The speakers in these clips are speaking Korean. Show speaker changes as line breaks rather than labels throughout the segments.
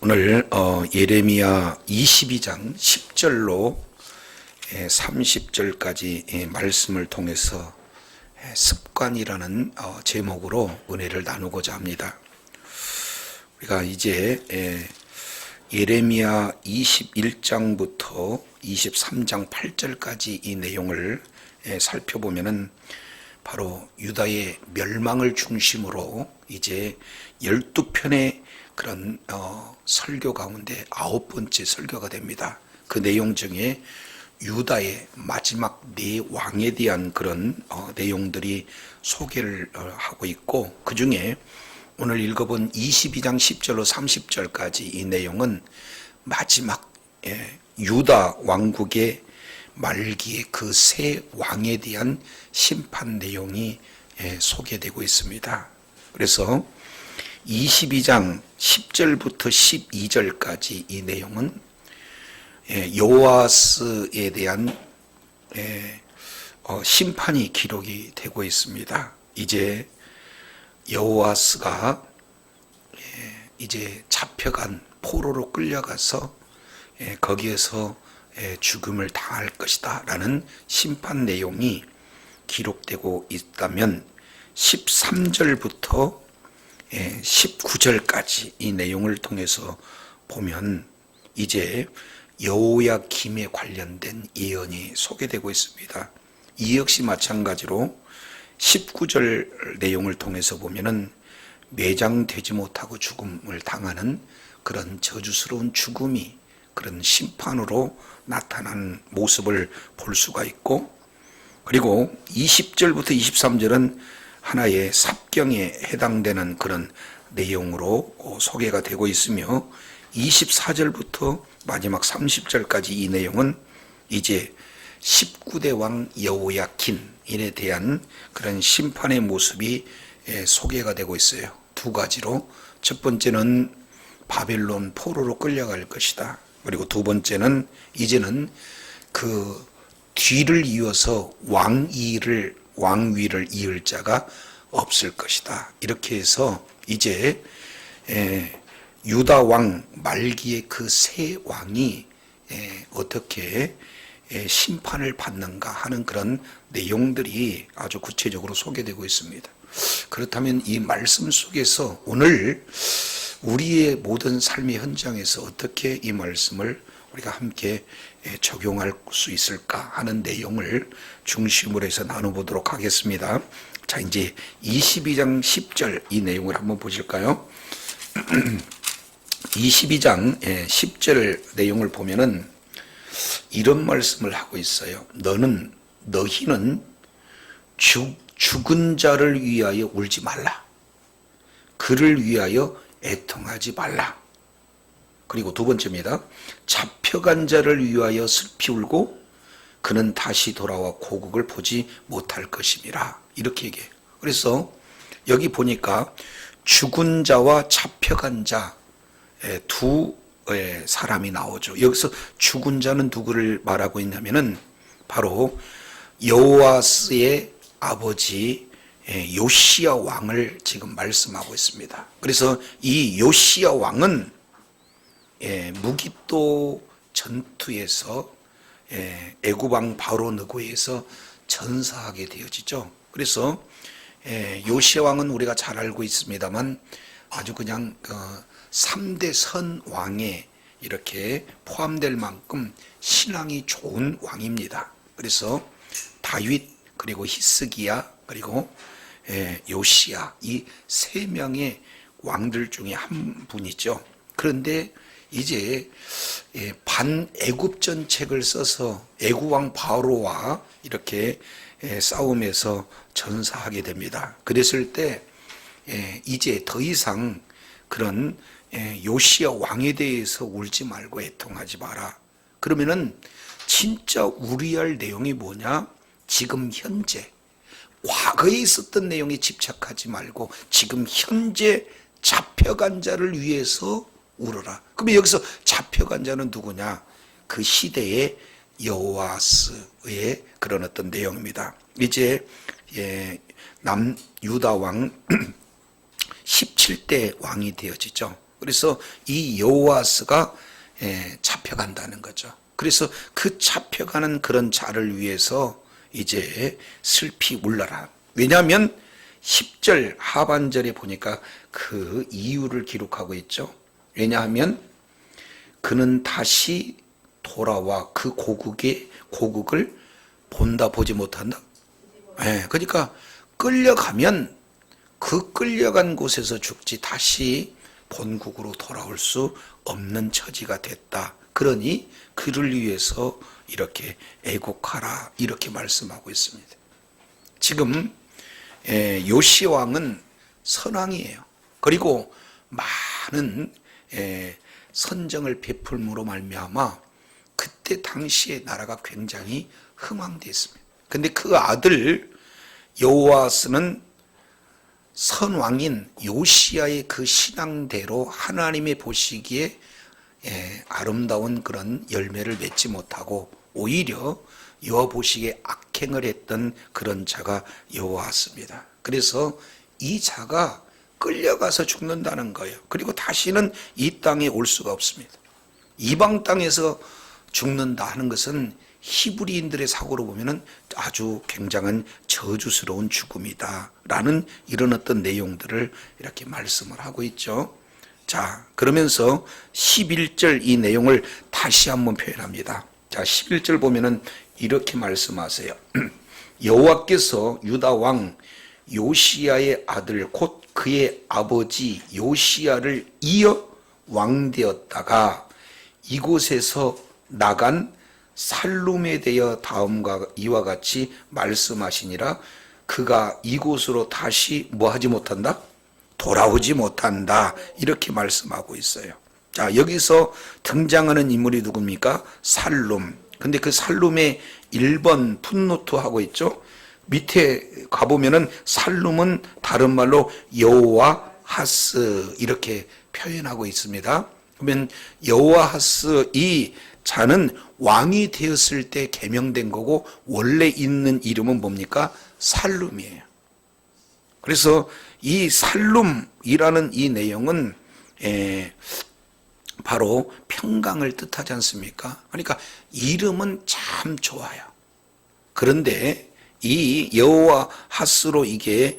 오늘 예레미야 22장 10절로 30절까지 말씀을 통해서 습관이라는 제목으로 은혜를 나누고자 합니다. 우리가 이제 예레미야 21장부터 23장 8절까지 이 내용을 살펴보면은 바로 유다의 멸망을 중심으로 이제 12편의 그런 설교 가운데 9번째 설교가 됩니다. 그 내용 중에 유다의 마지막 네 왕에 대한 그런 내용들이 소개를 하고 있고, 그 중에 오늘 읽어본 22장 10절로 30절까지 이 내용은 마지막 유다 왕국의 말기의 그 세 왕에 대한 심판 내용이 소개되고 있습니다. 그래서 22장 10절부터 12절까지 이 내용은 여호아스에 대한 심판이 기록이 되고 있습니다. 이제 여호아스가 이제 잡혀간 포로로 끌려가서 거기에서 죽음을 당할 것이다 라는 심판 내용이 기록되고 있다면, 13절부터 19절까지 이 내용을 통해서 보면 이제 여호야김에 관련된 예언이 소개되고 있습니다. 이 역시 마찬가지로 19절 내용을 통해서 보면은 매장되지 못하고 죽음을 당하는 그런 저주스러운 죽음이 그런 심판으로 나타나는 모습을 볼 수가 있고, 그리고 20절부터 23절은 하나의 삽경에 해당되는 그런 내용으로 소개가 되고 있으며, 24절부터 마지막 30절까지 이 내용은 이제 19대 왕 여호야킨에 대한 그런 심판의 모습이 소개가 되고 있어요. 두 가지로, 첫 번째는 바벨론 포로로 끌려갈 것이다. 그리고 두 번째는 이제는 그 뒤를 이어서 왕위를 이을 자가 없을 것이다. 이렇게 해서 이제 유다 왕 말기의 그 세 왕이 어떻게 심판을 받는가 하는 그런 내용들이 아주 구체적으로 소개되고 있습니다. 그렇다면 이 말씀 속에서 오늘 우리의 모든 삶의 현장에서 어떻게 이 말씀을 우리가 함께 적용할 수 있을까 하는 내용을 중심으로 해서 나눠보도록 하겠습니다. 자, 이제 22장 10절 이 내용을 한번 보실까요? 22장 10절 내용을 보면은 이런 말씀을 하고 있어요. 너희는 죽은 자를 위하여 울지 말라. 그를 위하여 애통하지 말라. 그리고 두 번째입니다. 잡혀간 자를 위하여 슬피 울고 그는 다시 돌아와 고국을 보지 못할 것임이라. 이렇게 얘기해요. 그래서 여기 보니까 죽은 자와 잡혀간 자 두 사람이 나오죠. 여기서 죽은 자는 누구를 말하고 있냐면은 바로 여호아스의 아버지 요시야 왕을 지금 말씀하고 있습니다. 그래서 이 요시야 왕은 무기또 전투에서 애굽 왕 바로 느고에서 전사하게 되어지죠. 그래서 요시야 왕은 우리가 잘 알고 있습니다만 아주 그냥 3대 선 왕에 이렇게 포함될 만큼 신앙이 좋은 왕입니다. 그래서 다윗, 그리고 히스기야, 그리고 요시야, 이 세 명의 왕들 중에 한 분이죠. 그런데 이제 반애굽전 책을 써서 애굽 왕 바로와 이렇게 싸움에서 전사하게 됩니다. 그랬을 때 이제 더 이상 그런 요시야 왕에 대해서 울지 말고 애통하지 마라. 그러면은 진짜 우려할 내용이 뭐냐? 지금 현재 과거에 있었던 내용에 집착하지 말고 지금 현재 잡혀간 자를 위해서 울어라. 그러면 여기서 잡혀간 자는 누구냐? 그 시대의 여호아스의 그런 어떤 내용입니다. 이제 남유다 왕 17대 왕이 되어지죠. 그래서 이 여호와스가 잡혀간다는 거죠. 그래서 그 잡혀가는 그런 자를 위해서 이제 슬피 울라라. 왜냐하면 10절 하반절에 보니까 그 이유를 기록하고 있죠. 왜냐하면 그는 다시 돌아와 그 고국을 본다 보지 못한다. 그러니까 끌려가면 그 끌려간 곳에서 죽지 다시 본국으로 돌아올 수 없는 처지가 됐다. 그러니 그를 위해서 이렇게 애곡하라 이렇게 말씀하고 있습니다. 지금 요시야 왕은 선왕이에요. 그리고 많은 선정을 베풀므로 말미암아 그때 당시에 나라가 굉장히 흥왕됐습니다. 근데 그 아들 여호와스는 선왕인 요시야의 그 신앙대로 하나님의 보시기에 아름다운 그런 열매를 맺지 못하고 오히려 여호와 보시기에 악행을 했던 그런 자가 여호와스입니다. 그래서 이 자가 끌려가서 죽는다는 거예요. 그리고 다시는 이 땅에 올 수가 없습니다. 이방 땅에서 죽는다 하는 것은 히브리인들의 사고로 보면은 아주 굉장한 저주스러운 죽음이다 라는 이런 어떤 내용들을 이렇게 말씀을 하고 있죠. 자, 그러면서 11절 이 내용을 다시 한번 표현합니다. 자, 11절 보면은 이렇게 말씀하세요. 여호와께서 유다 왕 요시야의 아들 곧 그의 아버지 요시야를 이어 왕되었다가 이곳에서 나간 살룸에 대하여 다음과 이와 같이 말씀하시니라. 그가 이곳으로 다시 뭐하지 못한다? 돌아오지 못한다. 이렇게 말씀하고 있어요. 자, 여기서 등장하는 인물이 누굽니까? 살룸. 근데 그 살룸의 1번 풋노트 하고 있죠. 밑에 가보면은 살룸은 다른 말로 여호와하스 이렇게 표현하고 있습니다. 그러면 여호와하스 이 자는 왕이 되었을 때 개명된 거고 원래 있는 이름은 뭡니까? 살룸이에요. 그래서 이 살룸이라는 이 내용은 바로 평강을 뜻하지 않습니까? 그러니까 이름은 참 좋아요. 그런데 이 여호와하스로 이게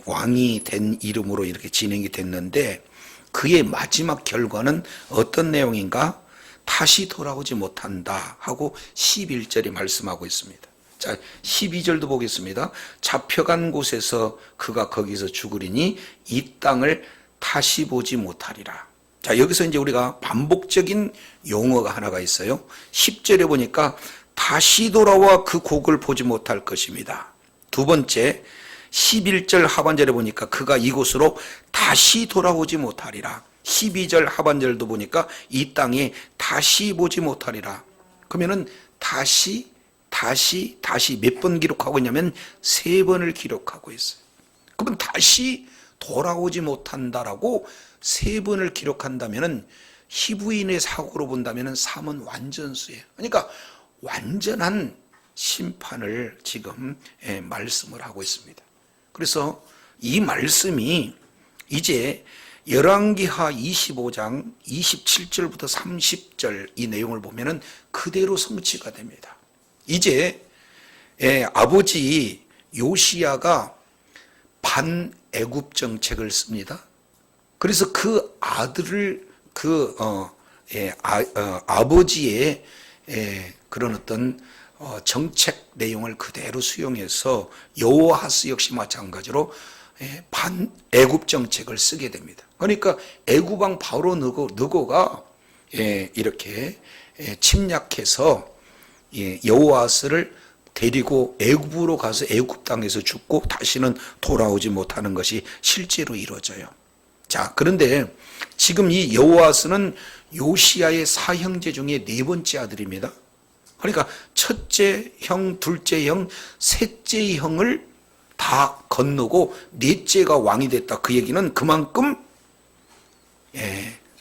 왕이 된 이름으로 이렇게 진행이 됐는데 그의 마지막 결과는 어떤 내용인가? 다시 돌아오지 못한다 하고 11절에 말씀하고 있습니다. 자, 12절도 보겠습니다. 잡혀간 곳에서 그가 거기서 죽으리니 이 땅을 다시 보지 못하리라. 자, 여기서 이제 우리가 반복적인 용어가 하나가 있어요. 10절에 보니까 다시 돌아와 그 곡을 보지 못할 것입니다. 두 번째 11절 하반절에 보니까 그가 이곳으로 다시 돌아오지 못하리라. 12절 하반절도 보니까 이 땅에 다시 보지 못하리라. 그러면은 다시 몇 번 기록하고 있냐면 3번을 기록하고 있어요. 그러면 다시 돌아오지 못한다라고 3번을 기록한다면은 히브리인의 사고로 본다면은 3은 완전수예요. 그러니까 완전한 심판을 지금 말씀을 하고 있습니다. 그래서 이 말씀이 이제 열왕기하 25장 27절부터 30절 이 내용을 보면은 그대로 성취가 됩니다. 이제 아버지 요시야가 반애굽 정책을 씁니다. 그래서 그 아들을 아버지의 그런 어떤 정책 내용을 그대로 수용해서 여호와하스 역시 마찬가지로 반애굽 정책을 쓰게 됩니다. 그러니까 애굽왕 바로 느고가 이렇게 침략해서 여호와스를 데리고 애굽으로 가서 애굽 땅에서 죽고 다시는 돌아오지 못하는 것이 실제로 이루어져요. 자, 그런데 지금 이 여호와스는 요시야의 4형제 중에 4번째 아들입니다. 그러니까 첫째 형, 둘째 형, 셋째 형을 다 건너고 넷째가 왕이 됐다. 그 얘기는 그만큼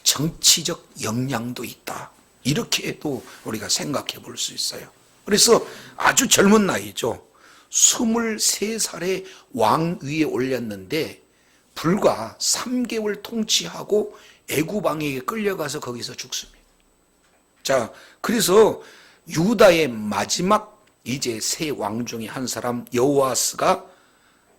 정치적 역량도 있다. 이렇게 또 우리가 생각해 볼 수 있어요. 그래서 아주 젊은 나이죠. 23살에 왕 위에 올렸는데 불과 3개월 통치하고 애굽 왕에게 끌려가서 거기서 죽습니다. 자, 그래서 유다의 마지막 이제 새 왕 중에 한 사람 여호아스가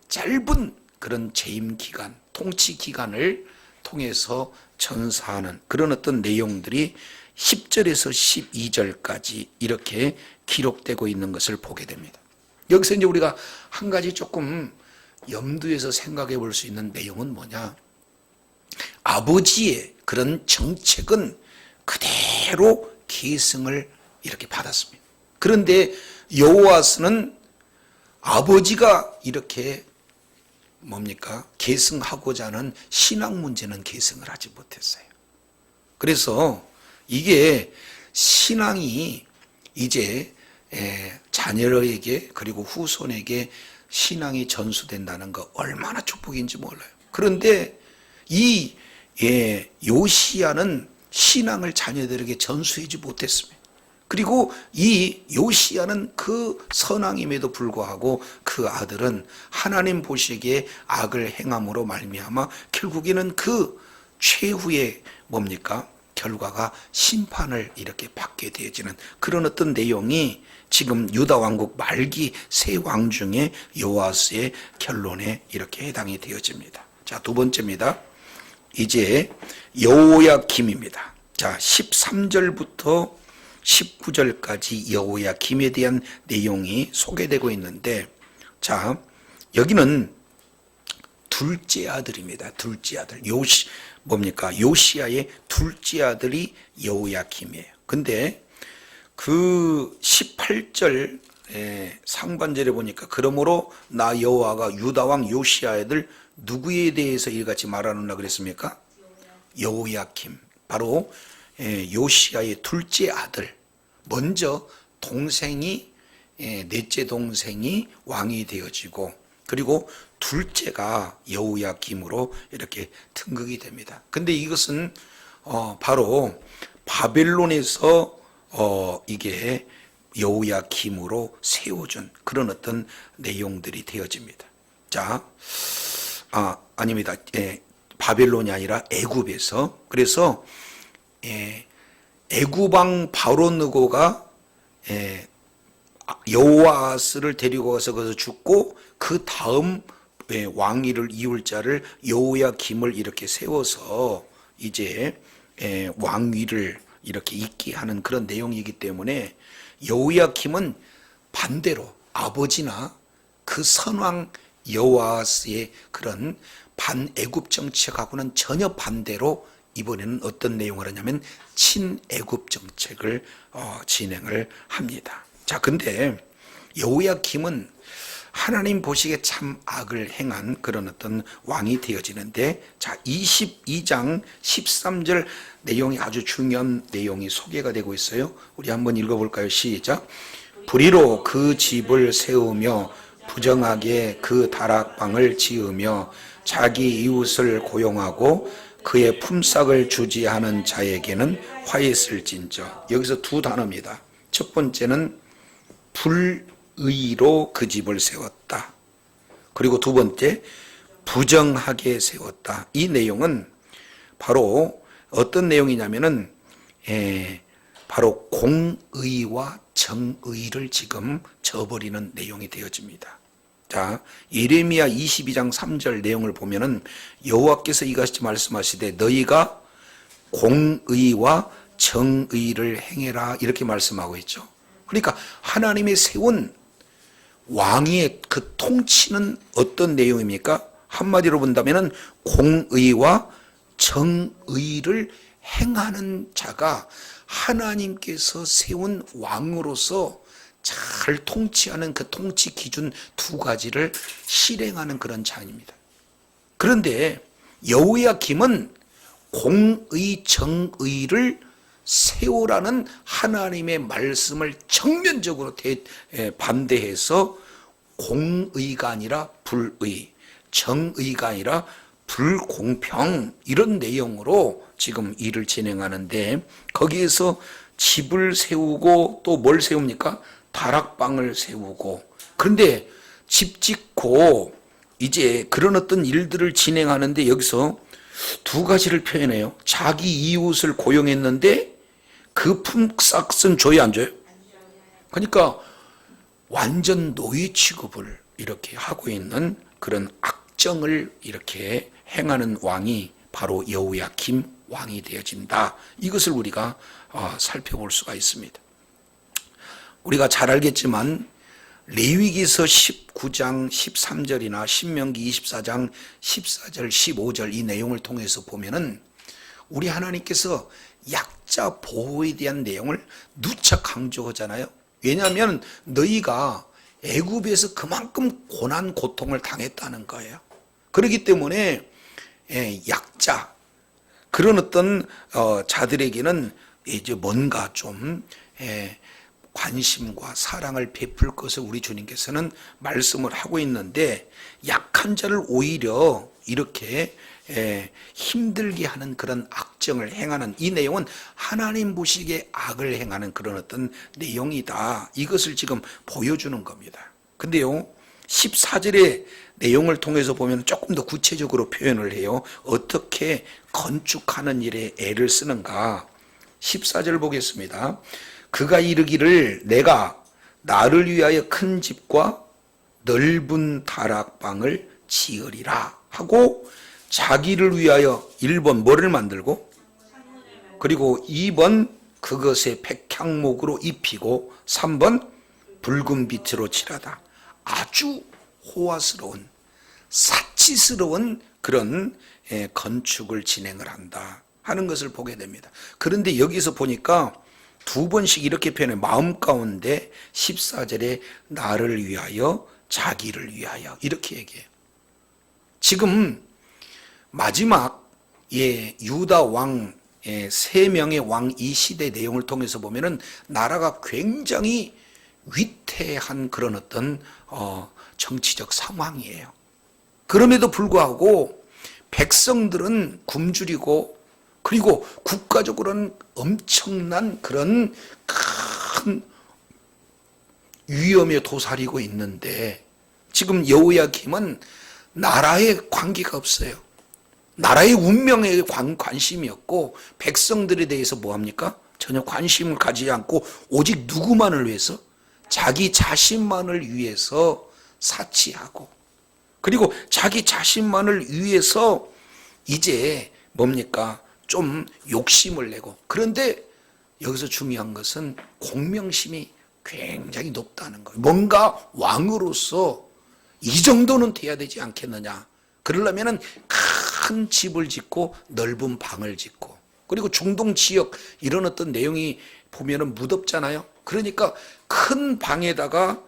짧은 그런 재임 기간, 통치 기간을 통해서 전사하는 그런 어떤 내용들이 10절에서 12절까지 이렇게 기록되고 있는 것을 보게 됩니다. 여기서 이제 우리가 한 가지 조금 염두에서 생각해 볼 수 있는 내용은 뭐냐? 아버지의 그런 정책은 그대로 계승을 이렇게 받았습니다. 그런데 여호아스는 아버지가 이렇게 뭡니까? 계승하고자 하는 신앙 문제는 계승을 하지 못했어요. 그래서 이게 신앙이 이제 자녀에게 그리고 후손에게 신앙이 전수된다는 거 얼마나 축복인지 몰라요. 그런데 이 요시야는 신앙을 자녀들에게 전수하지 못했습니다. 그리고 이 요시야는 그 선왕임에도 불구하고 그 아들은 하나님 보시기에 악을 행함으로 말미암아 결국에는 그 최후의 뭡니까? 결과가 심판을 이렇게 받게 되어지는 그런 어떤 내용이 지금 유다 왕국 말기 세 왕 중에 요아스의 결론에 이렇게 해당이 되어집니다. 자, 두 번째입니다. 이제 여호야김입니다. 자, 13절부터 19절까지 여호야김에 대한 내용이 소개되고 있는데, 자, 여기는 둘째 아들입니다. 둘째 아들. 요시야의 둘째 아들이 여호야김이에요. 근데 그 18절 상반절에 보니까 그러므로 나 여호와가 유다 왕 요시야의 아들 누구에 대해서 이같이 말하느냐 그랬습니까? 여호야김. 바로 요시야의 둘째 아들. 먼저 동생이 넷째 동생이 왕이 되어지고 그리고 둘째가 여호야김으로 이렇게 등극이 됩니다. 근데 이것은 바로 바벨론에서 이게 여호야김으로 세워준 그런 어떤 내용들이 되어집니다. 자, 아닙니다. 바벨론이 아니라 애굽에서. 그래서 애굽왕 바로느고가 여호아스를 데리고 가서 거기서 죽고 그 다음 왕위를 이을 자를 여호야김을 이렇게 세워서 이제 왕위를 이렇게 잇게 하는 그런 내용이기 때문에 여호야김은 반대로 아버지나 그 선왕 여호아스의 그런 반애굽 정책하고는 전혀 반대로 이번에는 어떤 내용을 하냐면 친애굽 정책을 진행을 합니다. 자, 근데 여호야김은 하나님 보시기에 참 악을 행한 그런 어떤 왕이 되어지는데, 자, 22장 13절 내용이 아주 중요한 내용이 소개가 되고 있어요. 우리 한번 읽어볼까요? 시작. 불의로 그 집을 세우며 부정하게 그 다락방을 지으며 자기 이웃을 고용하고 그의 품삯을 주지 않은 자에게는 화했을진저. 여기서 두 단어입니다. 첫 번째는 불의로 그 집을 세웠다. 그리고 두 번째, 부정하게 세웠다. 이 내용은 바로 어떤 내용이냐면은 바로 공의와 정의를 지금 저버리는 내용이 되어집니다. 자, 예레미야 22장 3절 내용을 보면은 여호와께서 이같이 말씀하시되 너희가 공의와 정의를 행해라 이렇게 말씀하고 있죠. 그러니까 하나님이 세운 왕의 그 통치는 어떤 내용입니까? 한마디로 본다면은 공의와 정의를 행하는 자가 하나님께서 세운 왕으로서 잘 통치하는 그 통치 기준 두 가지를 실행하는 그런 자입니다. 그런데 여호야김은 공의 정의를 세우라는 하나님의 말씀을 정면적으로 반대해서 공의가 아니라 불의, 정의가 아니라 불공평 이런 내용으로 지금 일을 진행하는데, 거기에서 집을 세우고 또 뭘 세웁니까? 다락방을 세우고. 그런데 집 짓고 이제 그런 어떤 일들을 진행하는데 여기서 두 가지를 표현해요. 자기 이웃을 고용했는데 그 품삯은 줘야 안 줘요? 그러니까 완전 노예 취급을 이렇게 하고 있는 그런 악정을 이렇게 행하는 왕이 바로 여호야김 왕이 되어진다. 이것을 우리가 살펴볼 수가 있습니다. 우리가 잘 알겠지만 레위기서 19장 13절이나 신명기 24장 14절 15절 이 내용을 통해서 보면은 우리 하나님께서 약자 보호에 대한 내용을 누차 강조하잖아요. 왜냐하면 너희가 애굽에서 그만큼 고난 고통을 당했다는 거예요. 그렇기 때문에 약자 그런 어떤 자들에게는 이제 뭔가 좀 관심과 사랑을 베풀 것을 우리 주님께서는 말씀을 하고 있는데 약한 자를 오히려 이렇게 힘들게 하는 그런 악정을 행하는 이 내용은 하나님 보시기에 악을 행하는 그런 어떤 내용이다. 이것을 지금 보여주는 겁니다. 근데요 14절의 내용을 통해서 보면 조금 더 구체적으로 표현을 해요. 어떻게 건축하는 일에 애를 쓰는가. 14절 보겠습니다. 그가 이르기를 내가 나를 위하여 큰 집과 넓은 다락방을 지으리라 하고 자기를 위하여 1번 뭐를 만들고 그리고 2번 그것에 백향목으로 입히고 3번 붉은 빛으로 칠하다. 아주 호화스러운 사치스러운 그런 건축을 진행을 한다 하는 것을 보게 됩니다. 그런데 여기서 보니까 두 번씩 이렇게 표현해 마음 가운데 14절에 나를 위하여 자기를 위하여 이렇게 얘기해요. 지금 마지막 유다 왕 3명의 왕 이 시대 내용을 통해서 보면은 나라가 굉장히 위태한 그런 어떤 정치적 상황이에요. 그럼에도 불구하고 백성들은 굶주리고 그리고 국가적으로는 엄청난 그런 큰 위험에 도사리고 있는데 지금 여호야김은 나라에 관계가 없어요. 나라의 운명에 관심이 없고 백성들에 대해서 뭐합니까? 전혀 관심을 가지지 않고 오직 누구만을 위해서? 자기 자신만을 위해서 사치하고 그리고 자기 자신만을 위해서 이제 뭡니까? 좀 욕심을 내고 그런데 여기서 중요한 것은 공명심이 굉장히 높다는 거예요. 뭔가 왕으로서 이 정도는 돼야 되지 않겠느냐. 그러려면 큰 집을 짓고 넓은 방을 짓고 그리고 중동 지역 이런 어떤 내용이 보면은 무덥잖아요. 그러니까 큰 방에다가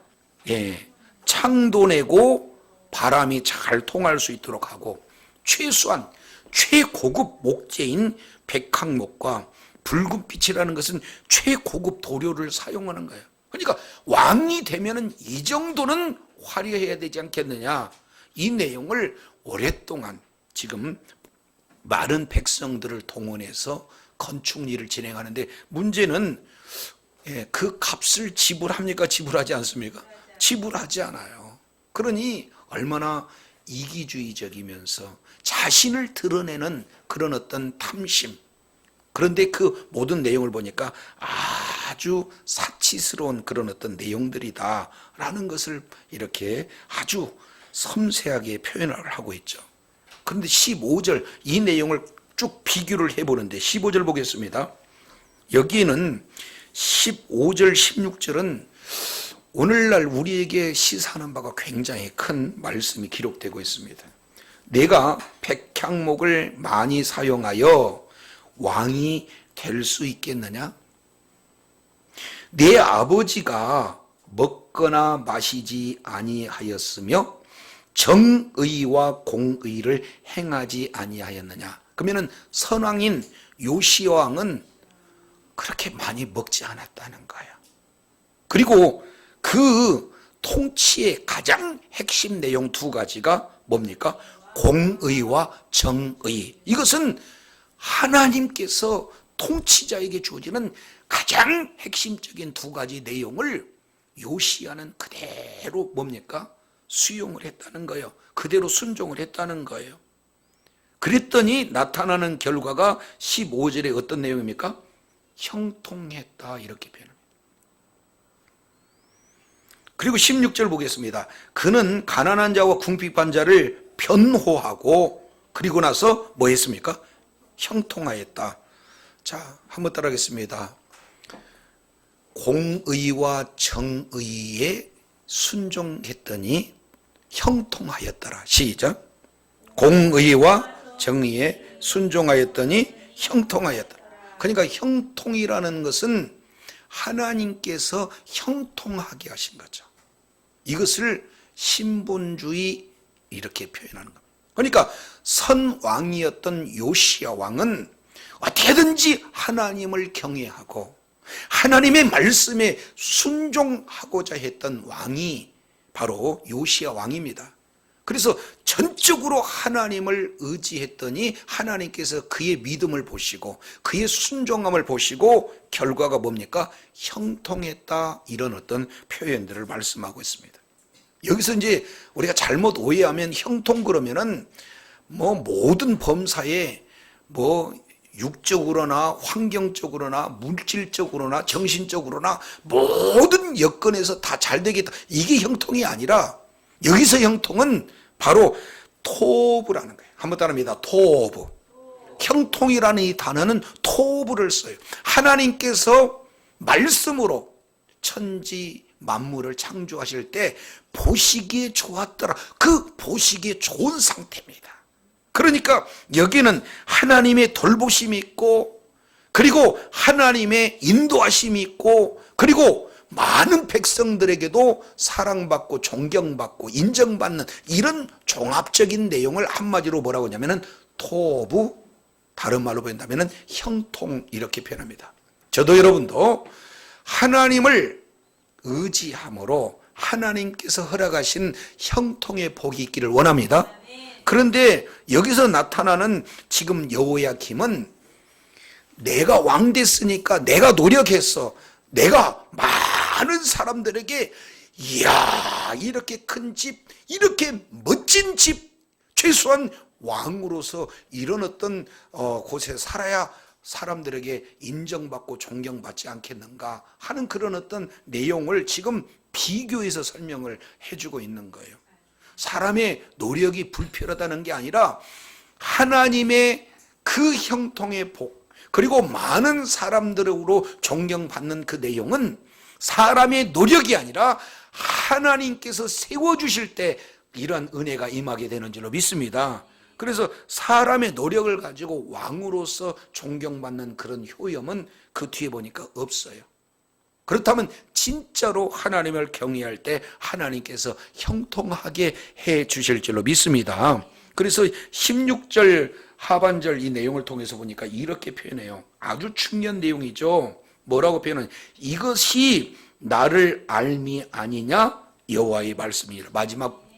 창도 내고 바람이 잘 통할 수 있도록 하고 최소한 최고급 목재인 백향목과 붉은 빛이라는 것은 최고급 도료를 사용하는 거예요. 그러니까 왕이 되면은 이 정도는 화려해야 되지 않겠느냐. 이 내용을 오랫동안 지금 많은 백성들을 동원해서 건축 일을 진행하는데 문제는 그 값을 지불합니까? 지불하지 않습니까? 지불하지 않아요. 그러니 얼마나 이기주의적이면서 자신을 드러내는 그런 어떤 탐심. 그런데 그 모든 내용을 보니까 아주 사치스러운 그런 어떤 내용들이다라는 것을 이렇게 아주 섬세하게 표현을 하고 있죠. 그런데 15절 이 내용을 쭉 비교를 해보는데 15절 보겠습니다. 여기는 15절 16절은 오늘날 우리에게 시사하는 바가 굉장히 큰 말씀이 기록되고 있습니다. 내가 백향목을 많이 사용하여 왕이 될 수 있겠느냐? 내 아버지가 먹거나 마시지 아니하였으며 정의와 공의를 행하지 아니하였느냐? 그러면은 선왕인 요시야 왕은 그렇게 많이 먹지 않았다는 거예요. 그리고 그 통치의 가장 핵심 내용 두 가지가 뭡니까? 공의와 정의. 이것은 하나님께서 통치자에게 주어지는 가장 핵심적인 두 가지 내용을 요시야는 그대로 뭡니까? 수용을 했다는 거예요. 그대로 순종을 했다는 거예요. 그랬더니 나타나는 결과가 15절에 어떤 내용입니까? 형통했다 이렇게 표현합니다. 그리고 16절 보겠습니다. 그는 가난한 자와 궁핍한 자를 변호하고 그리고 나서 뭐 했습니까? 형통하였다. 자, 한번 따라하겠습니다. 공의와 정의에 순종했더니 형통하였더라. 시작. 공의와 정의에 순종하였더니 형통하였더라. 그러니까 형통이라는 것은 하나님께서 형통하게 하신 거죠. 이것을 신분주의 이렇게 표현하는 겁니다. 그러니까 선왕이었던 요시야 왕은 어떻게든지 하나님을 경외하고 하나님의 말씀에 순종하고자 했던 왕이 바로 요시야 왕입니다. 그래서 전적으로 하나님을 의지했더니 하나님께서 그의 믿음을 보시고 그의 순종함을 보시고 결과가 뭡니까? 형통했다, 이런 어떤 표현들을 말씀하고 있습니다. 여기서 이제 우리가 잘못 오해하면 형통 그러면은 뭐 모든 범사에 뭐 육적으로나 환경적으로나 물질적으로나 정신적으로나 모든 여건에서 다 잘 되겠다, 이게 형통이 아니라 여기서 형통은 바로 토부라는 거예요. 한번 따라합니다. 토부. 형통이라는 이 단어는 토부를 써요. 하나님께서 말씀으로 천지 만물을 창조하실 때 보시기에 좋았더라. 그 보시기에 좋은 상태입니다. 그러니까 여기는 하나님의 돌보심이 있고 그리고 하나님의 인도하심이 있고 그리고 많은 백성들에게도 사랑받고 존경받고 인정받는 이런 종합적인 내용을 한마디로 뭐라고 하냐면은 토부, 다른 말로 표현하면은 형통, 이렇게 표현합니다. 저도 여러분도 하나님을 의지함으로 하나님께서 허락하신 형통의 복이 있기를 원합니다. 그런데 여기서 나타나는 지금 여호야김은 내가 왕 됐으니까 내가 노력했어, 내가 많은 사람들에게 이야 이렇게 큰 집, 이렇게 멋진 집, 최소한 왕으로서 이런 어떤 곳에 살아야 사람들에게 인정받고 존경받지 않겠는가 하는 그런 어떤 내용을 지금 비교해서 설명을 해주고 있는 거예요. 사람의 노력이 불필요하다는 게 아니라 하나님의 그 형통의 복, 그리고 많은 사람들으로 존경받는 그 내용은 사람의 노력이 아니라 하나님께서 세워주실 때 이러한 은혜가 임하게 되는 줄로 믿습니다. 그래서 사람의 노력을 가지고 왕으로서 존경받는 그런 효염은 그 뒤에 보니까 없어요. 그렇다면 진짜로 하나님을 경외할 때 하나님께서 형통하게 해 주실 줄로 믿습니다. 그래서 16절 하반절 이 내용을 통해서 보니까 이렇게 표현해요. 아주 중요한 내용이죠. 뭐라고 표현하냐? 이것이 나를 알미 아니냐? 여호와의 말씀이라. 마지막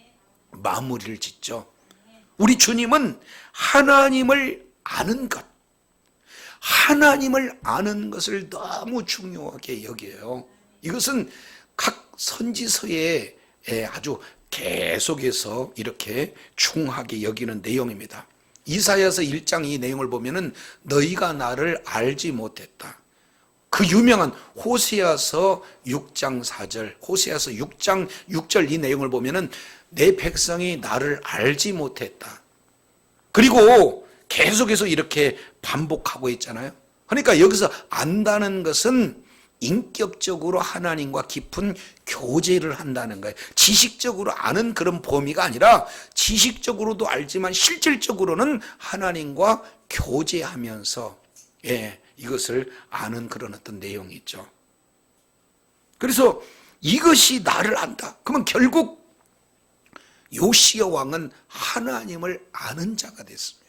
마무리를 짓죠. 우리 주님은 하나님을 아는 것, 하나님을 아는 것을 너무 중요하게 여겨요. 이것은 각 선지서에 아주 계속해서 이렇게 중하게 여기는 내용입니다. 이사야서 1장 이 내용을 보면은 너희가 나를 알지 못했다. 그 유명한 호세아서 6장 4절, 호세아서 6장 6절 이 내용을 보면은 내 백성이 나를 알지 못했다. 그리고 계속해서 이렇게 반복하고 있잖아요. 그러니까 여기서 안다는 것은 인격적으로 하나님과 깊은 교제를 한다는 거예요. 지식적으로 아는 그런 범위가 아니라 지식적으로도 알지만 실질적으로는 하나님과 교제하면서 이것을 아는 그런 어떤 내용이 있죠. 그래서 이것이 나를 안다. 그러면 결국 요시야 왕은 하나님을 아는 자가 됐습니다.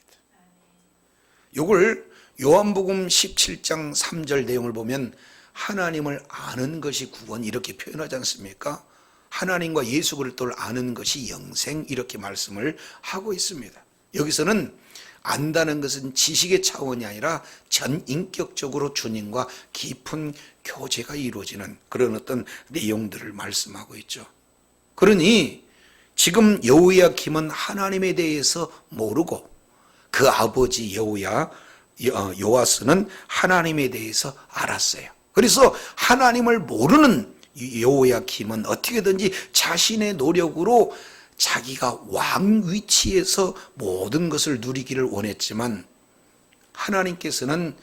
이걸 요한복음 17장 3절 내용을 보면 하나님을 아는 것이 구원, 이렇게 표현하지 않습니까? 하나님과 예수 그리스도를 아는 것이 영생, 이렇게 말씀을 하고 있습니다. 여기서는 안다는 것은 지식의 차원이 아니라 전인격적으로 주님과 깊은 교제가 이루어지는 그런 어떤 내용들을 말씀하고 있죠. 그러니 지금 여호야김은 하나님에 대해서 모르고 그 아버지 요아스는 하나님에 대해서 알았어요. 그래서 하나님을 모르는 여호야김은 어떻게든지 자신의 노력으로 자기가 왕 위치에서 모든 것을 누리기를 원했지만 하나님께서는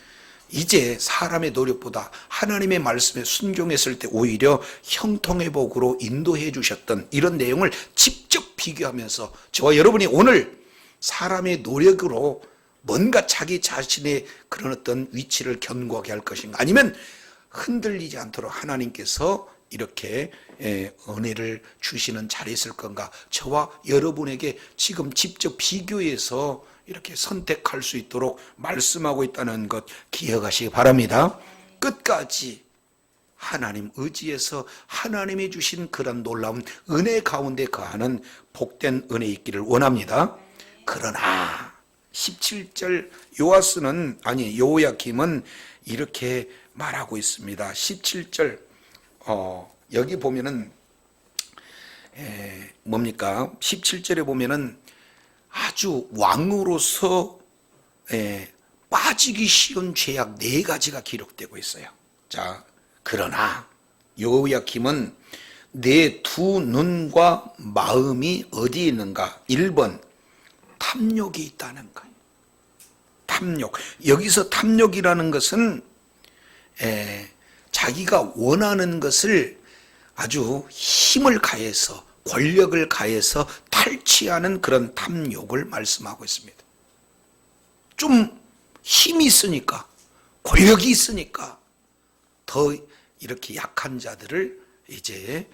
이제 사람의 노력보다 하나님의 말씀에 순종했을 때 오히려 형통의 복으로 인도해 주셨던 이런 내용을 직접 비교하면서 저와 여러분이 오늘 사람의 노력으로 뭔가 자기 자신의 그런 어떤 위치를 견고하게 할 것인가, 아니면 흔들리지 않도록 하나님께서 이렇게 은혜를 주시는 자리에 있을 건가, 저와 여러분에게 지금 직접 비교해서 이렇게 선택할 수 있도록 말씀하고 있다는 것 기억하시기 바랍니다. 끝까지 하나님 의지해서 하나님이 주신 그런 놀라운 은혜 가운데 거하는 복된 은혜 있기를 원합니다. 그러나 17절 여호야김은 이렇게 말하고 있습니다. 17절 여기 보면은 뭡니까? 17절에 보면은 아주 왕으로서 빠지기 쉬운 죄악 4가지가 기록되고 있어요. 자, 그러나 여호야김은 내 두 눈과 마음이 어디에 있는가? 1번 탐욕이 있다는 거예요. 탐욕. 여기서 탐욕이라는 것은 자기가 원하는 것을 아주 힘을 가해서, 권력을 가해서 탈취하는 그런 탐욕을 말씀하고 있습니다. 좀 힘이 있으니까, 권력이 있으니까 더 이렇게 약한 자들을 이제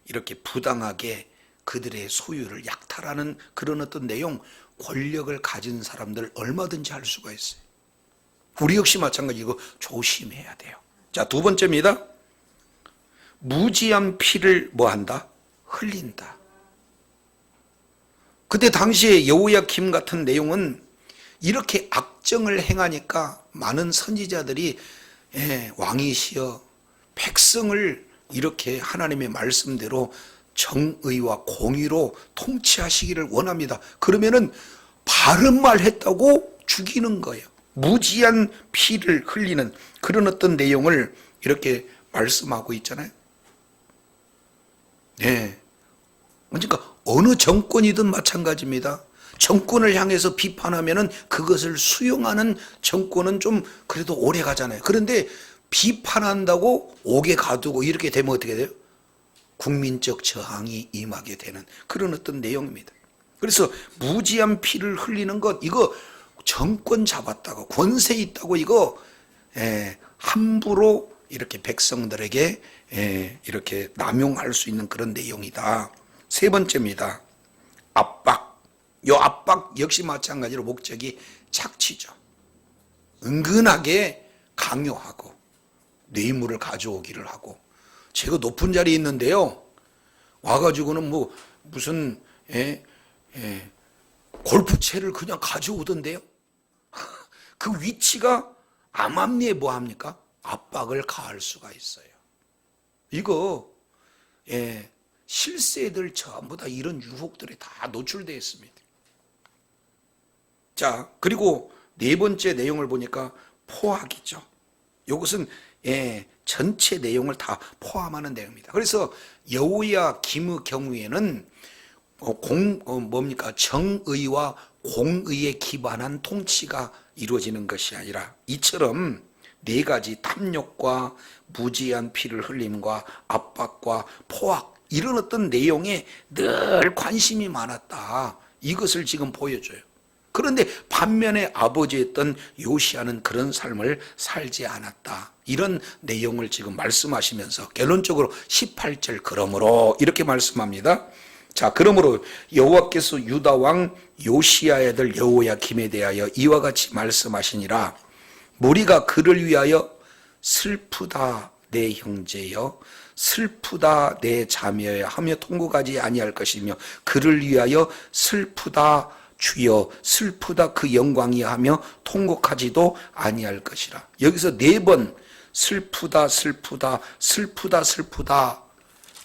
이렇게 부당하게 그들의 소유를 약탈하는 그런 어떤 내용, 권력을 가진 사람들 얼마든지 할 수가 있어요. 우리 역시 마찬가지고 조심해야 돼요. 자, 2번째입니다. 무지한 피를 뭐한다? 흘린다. 그때 당시에 여호야김 같은 내용은 이렇게 악정을 행하니까 많은 선지자들이 왕이시여 백성을 이렇게 하나님의 말씀대로 정의와 공의로 통치하시기를 원합니다. 그러면은 바른 말 했다고 죽이는 거예요. 무지한 피를 흘리는 그런 어떤 내용을 이렇게 말씀하고 있잖아요. 그러니까 어느 정권이든 마찬가지입니다. 정권을 향해서 비판하면은 그것을 수용하는 정권은 좀 그래도 오래 가잖아요. 그런데 비판한다고 옥에 가두고 이렇게 되면 어떻게 돼요? 국민적 저항이 임하게 되는 그런 어떤 내용입니다. 그래서 무지한 피를 흘리는 것, 이거 정권 잡았다고, 권세 있다고, 이거 함부로 이렇게 백성들에게 이렇게 남용할 수 있는 그런 내용이다. 3번째입니다. 압박. 요 압박 역시 마찬가지로 목적이 착취죠. 은근하게 강요하고 뇌물을 가져오기를 하고, 제가 높은 자리에 있는데요, 와가지고는 뭐 무슨 골프채를 그냥 가져오던데요. 그 위치가 암암리에 뭐합니까? 압박을 가할 수가 있어요. 이거 실세들 전부 다 이런 유혹들이 다 노출되어 있습니다. 자, 그리고 4번째 내용을 보니까 포악이죠. 이것은 전체 내용을 다 포함하는 내용입니다. 그래서 여호야김의 경우에는 정의와 공의에 기반한 통치가 이루어지는 것이 아니라 이처럼 4가지 탐욕과 무지한 피를 흘림과 압박과 포악, 이런 어떤 내용에 늘 관심이 많았다. 이것을 지금 보여줘요. 그런데 반면에 아버지였던 요시야는 그런 삶을 살지 않았다. 이런 내용을 지금 말씀하시면서 결론적으로 18절 그러므로 이렇게 말씀합니다. 자, 그러므로 여호와께서 유다 왕 요시야의 아들 여호야김에 대하여 이와 같이 말씀하시니라. 무리가 그를 위하여 슬프다 내 형제여, 슬프다 내 자매여 하며 통곡하지 아니할 것이며, 그를 위하여 슬프다 주여, 슬프다 그 영광이 하며 통곡하지도 아니할 것이라. 여기서 4번 슬프다 슬프다 슬프다 슬프다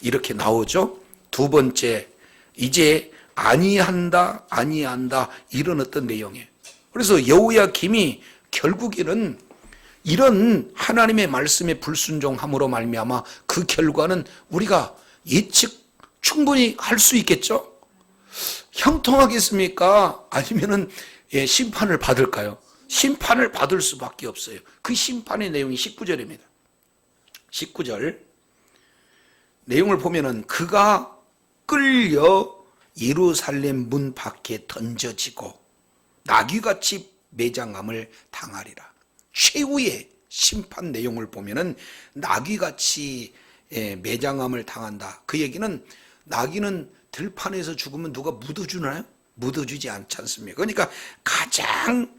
이렇게 나오죠. 2번째, 이제 아니한다, 아니한다, 이런 어떤 내용이에요. 그래서 여호야김이 결국에는 이런 하나님의 말씀에 불순종함으로 말미암아 그 결과는 우리가 예측 충분히 할 수 있겠죠? 형통하겠습니까? 아니면은 심판을 받을까요? 심판을 받을 수밖에 없어요. 그 심판의 내용이 19절입니다. 19절 내용을 보면은 그가 끌려 예루살렘 문 밖에 던져지고 나귀같이 매장함을 당하리라. 최후의 심판 내용을 보면은 나귀같이 매장함을 당한다. 그 얘기는 나귀는 들판에서 죽으면 누가 묻어주나요? 묻어주지 않지 않습니까? 그러니까 가장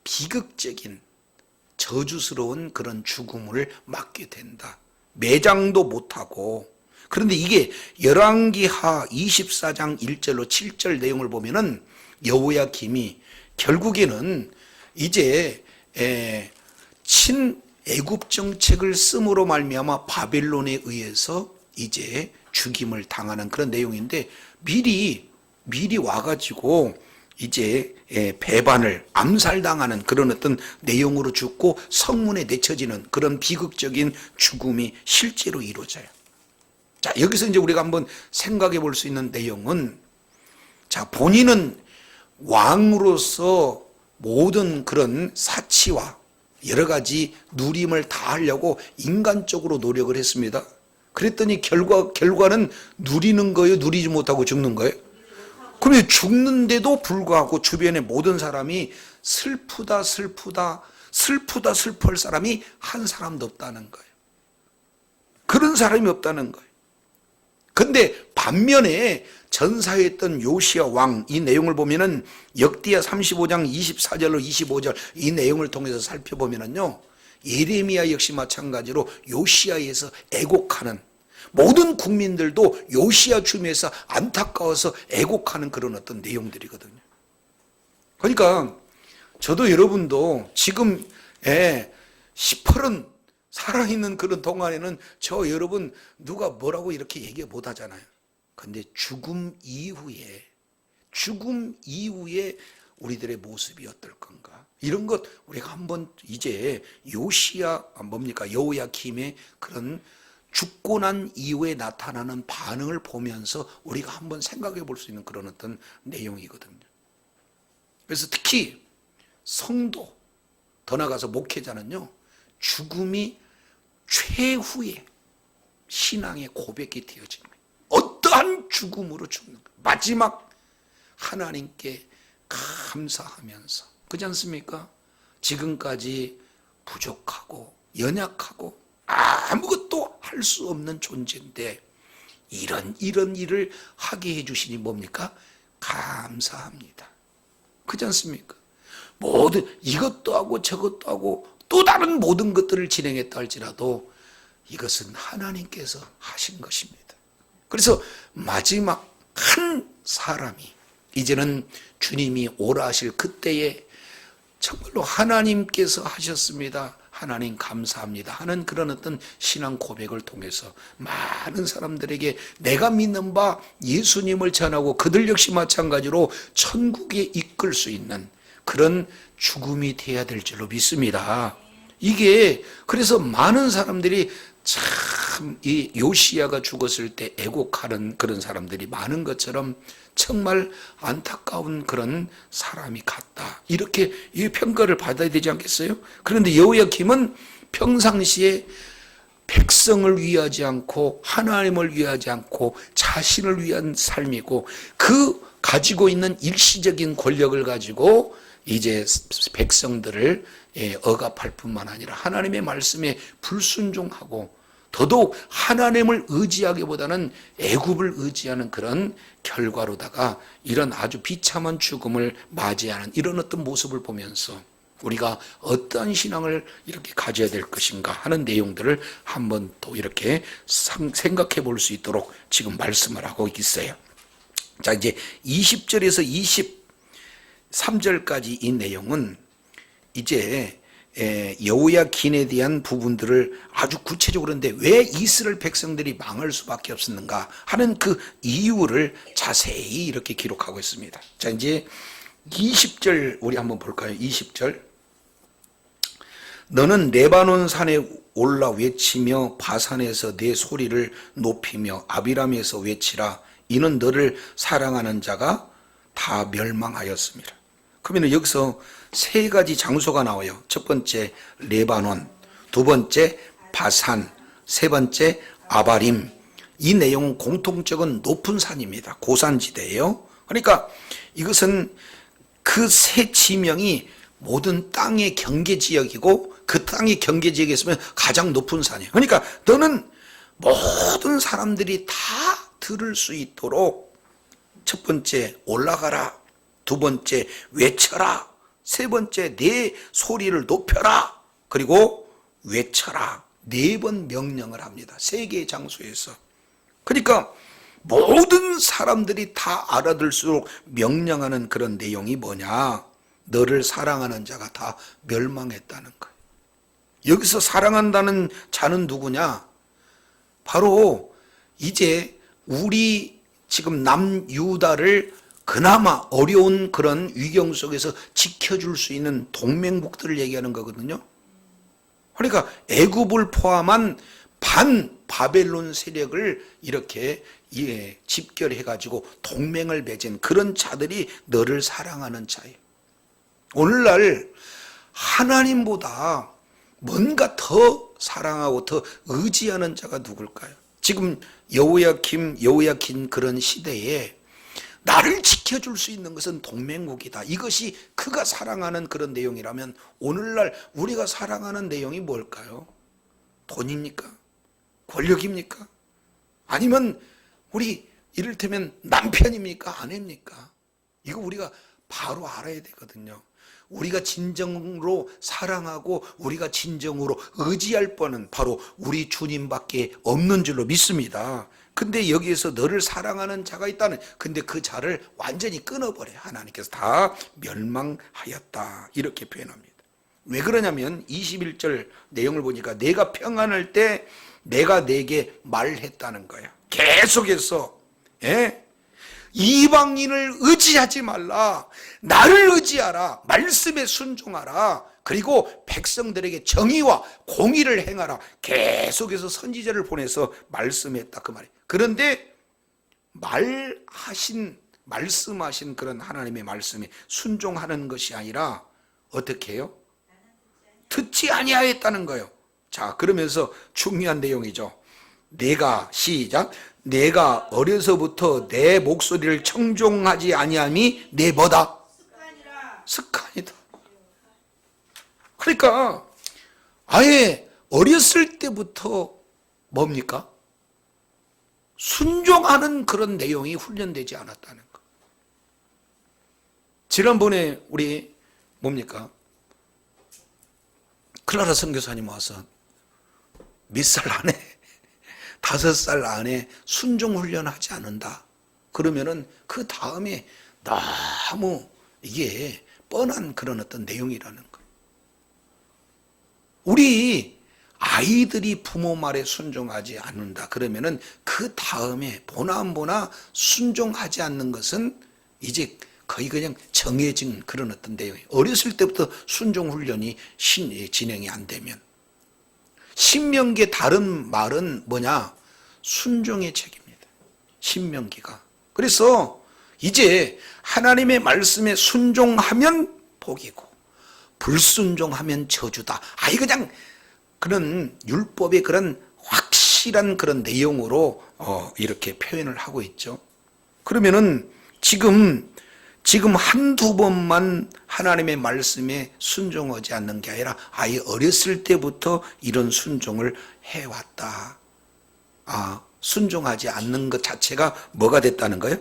비극적인 저주스러운 그런 죽음을 맞게 된다. 매장도 못하고. 그런데 이게 열왕기하 24장 1절로 7절 내용을 보면은 여호야김이 결국에는 이제 친애굽 정책을 씀으로 말미암아 바벨론에 의해서 이제 죽임을 당하는 그런 내용인데 미리 와가지고 이제 배반을 암살당하는 그런 어떤 내용으로 죽고 성문에 내쳐지는 그런 비극적인 죽음이 실제로 이루어져요. 자, 여기서 이제 우리가 한번 생각해 볼 수 있는 내용은, 자, 본인은 왕으로서 모든 그런 사치와 여러 가지 누림을 다 하려고 인간적으로 노력을 했습니다. 그랬더니 결과는 누리는 거예요? 누리지 못하고 죽는 거예요? 그러면 죽는데도 불구하고 주변의 모든 사람이 슬프다 슬퍼할 사람이 한 사람도 없다는 거예요. 그런 사람이 없다는 거예요. 근데 반면에 전사했던 요시야 왕, 이 내용을 보면은 역대하 35장 24절로 25절 이 내용을 통해서 살펴보면은요, 예레미야 역시 마찬가지로 요시야에서 애곡하는, 모든 국민들도 요시야 죽음에서 안타까워서 애곡하는 그런 어떤 내용들이거든요. 그러니까 저도 여러분도 지금 시퍼런 살아있는 그런 동안에는 저 여러분 누가 뭐라고 이렇게 얘기 못 하잖아요. 근데 죽음 이후에 우리들의 모습이 어떨 건가? 이런 것 우리가 한번 이제 여호야김의 그런 죽고 난 이후에 나타나는 반응을 보면서 우리가 한번 생각해 볼 수 있는 그런 어떤 내용이거든요. 그래서 특히 성도, 더 나아가서 목회자는요, 죽음이 최후의 신앙의 고백이 되어지는 거예요. 어떠한 죽음으로 죽는 거예요. 마지막 하나님께 감사하면서, 그렇지 않습니까? 지금까지 부족하고 연약하고 아무것도 할 수 없는 존재인데 이런 일을 하게 해주시니 뭡니까? 감사합니다. 그렇지 않습니까? 모든 이것도 하고 저것도 하고 또 다른 모든 것들을 진행했다 할지라도 이것은 하나님께서 하신 것입니다. 그래서 마지막 한 사람이 이제는 주님이 오라 하실 그때에 정말로 하나님께서 하셨습니다, 하나님 감사합니다 하는 그런 어떤 신앙 고백을 통해서 많은 사람들에게 내가 믿는 바 예수님을 전하고 그들 역시 마찬가지로 천국에 이끌 수 있는 그런 죽음이 돼야 될 줄로 믿습니다. 이게 그래서 많은 사람들이 참 이 요시야가 죽었을 때 애곡하는 그런 사람들이 많은 것처럼 정말 안타까운 그런 사람이 같다, 이렇게 이 평가를 받아야 되지 않겠어요? 그런데 여호야김은 평상시에 백성을 위하지 않고 하나님을 위하지 않고 자신을 위한 삶이고, 그 가지고 있는 일시적인 권력을 가지고 이제 백성들을 억압할 뿐만 아니라 하나님의 말씀에 불순종하고 더더욱 하나님을 의지하기보다는 애굽을 의지하는 그런 결과로다가 이런 아주 비참한 죽음을 맞이하는 이런 어떤 모습을 보면서 우리가 어떠한 신앙을 이렇게 가져야 될 것인가 하는 내용들을 한번 또 이렇게 생각해 볼 수 있도록 지금 말씀을 하고 있어요. 자, 이제 20절에서 23절까지 이 내용은 이제 여호야긴에 대한 부분들을 아주 구체적으로 하는데 왜 이스라엘 백성들이 망할 수밖에 없었는가 하는 그 이유를 자세히 이렇게 기록하고 있습니다. 자, 이제 20절 우리 한번 볼까요? 20절. 너는 레바논 산에 올라 외치며 바산에서 내 소리를 높이며 아비람에서 외치라. 이는 너를 사랑하는 자가 다 멸망하였습니다. 그러면 여기서 세 가지 장소가 나와요. 첫 번째 레바논, 두 번째 바산, 세 번째 아바림. 이 내용은 공통적인 높은 산입니다. 고산지대예요. 그러니까 이것은 그 세 지명이 모든 땅의 경계지역이고 그 땅의 경계지역에 있으면 가장 높은 산이에요. 그러니까 너는 모든 사람들이 다 들을 수 있도록 첫 번째 올라가라, 두 번째 외쳐라, 세 번째 내 소리를 높여라, 그리고 외쳐라. 4번 명령을 합니다. 세 개의 장소에서. 그러니까 모든 사람들이 다 알아들수록 명령하는 그런 내용이 뭐냐? 너를 사랑하는 자가 다 멸망했다는 거예요. 여기서 사랑한다는 자는 누구냐? 바로 이제 우리 지금 남유다를 그나마 어려운 그런 위경 속에서 지켜줄 수 있는 동맹국들을 얘기하는 거거든요. 그러니까 애굽을 포함한 반 바벨론 세력을 이렇게 집결해 가지고 동맹을 맺은 그런 자들이 너를 사랑하는 자예요. 오늘날 하나님보다 뭔가 더 사랑하고 더 의지하는 자가 누굴까요? 지금 여호야긴 그런 시대에 나를 지켜줄 수 있는 것은 동맹국이다. 이것이 그가 사랑하는 그런 내용이라면 오늘날 우리가 사랑하는 내용이 뭘까요? 돈입니까? 권력입니까? 아니면 우리 이를테면 남편입니까? 아내입니까? 이거 우리가 바로 알아야 되거든요. 우리가 진정으로 사랑하고 우리가 진정으로 의지할 뻔은 바로 우리 주님밖에 없는 줄로 믿습니다. 근데 여기에서 너를 사랑하는 자가 있다는, 근데 그 자를 완전히 끊어버려. 하나님께서 다 멸망하였다. 이렇게 표현합니다. 왜 그러냐면 21절 내용을 보니까 내가 평안할 때 내가 내게 말했다는 거야. 계속해서 이방인을 의지하지 말라. 나를 의지하라. 말씀에 순종하라. 그리고 백성들에게 정의와 공의를 행하라. 계속해서 선지자를 보내서 말씀했다. 그 말이에요. 그런데 말씀하신 그런 하나님의 말씀에 순종하는 것이 아니라 어떻게 해요? 듣지 아니하였다는 거예요. 자, 그러면서 중요한 내용이죠. 시작. 내가 어려서부터 내 목소리를 청종하지 아니함이 내 뭐다? 습관이다. 그러니까 아예 어렸을 때부터 뭡니까? 순종하는 그런 내용이 훈련되지 않았다는 거. 지난번에 우리 뭡니까? 클라라 선교사님 와서 몇 살 안에 5살 안에 순종 훈련하지 않는다. 그러면은 그 다음에 너무 이게 뻔한 그런 어떤 내용이라는 거예요. 우리 아이들이 부모 말에 순종하지 않는다. 그러면은 그 다음에 보나 안 보나 순종하지 않는 것은 이제 거의 그냥 정해진 그런 어떤 내용이에요. 어렸을 때부터 순종 훈련이 진행이 안 되면. 신명기의 다른 말은 뭐냐? 순종의 책입니다. 신명기가. 그래서 이제 하나님의 말씀에 순종하면 복이고 불순종하면 저주다. 아이 그냥 그런 율법의 그런 확실한 그런 내용으로 이렇게 표현을 하고 있죠. 그러면은 지금 한두 번만 하나님의 말씀에 순종하지 않는 게 아니라 아예 어렸을 때부터 이런 순종을 해왔다. 순종하지 않는 것 자체가 뭐가 됐다는 거예요?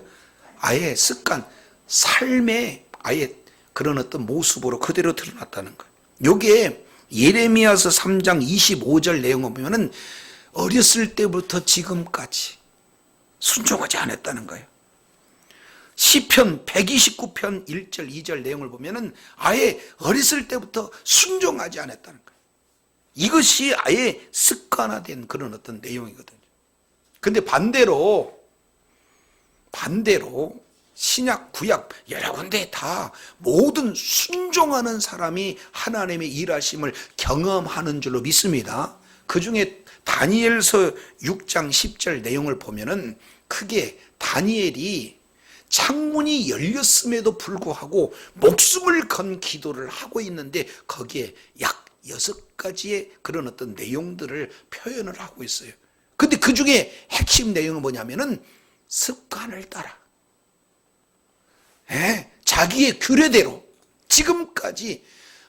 아예 습관, 삶의 아예 그런 어떤 모습으로 그대로 드러났다는 거예요. 요게 예레미야서 3장 25절 내용을 보면은 어렸을 때부터 지금까지 순종하지 않았다는 거예요. 시편 129편 1절 2절 내용을 보면은 아예 어렸을 때부터 순종하지 않았다는 거예요. 이것이 아예 습관화된 그런 어떤 내용이거든요. 근데 반대로 신약 구약 여러 군데 다 모든 순종하는 사람이 하나님의 일하심을 경험하는 줄로 믿습니다. 그 중에 다니엘서 6장 10절 내용을 보면은 크게 다니엘이 창문이 열렸음에도 불구하고 목숨을 건 기도를 하고 있는데 거기에 약 6가지의 그런 어떤 내용들을 표현을 하고 있어요. 근데 그 중에 핵심 내용은 뭐냐면은 습관을 따라 자기의 규례대로 지금까지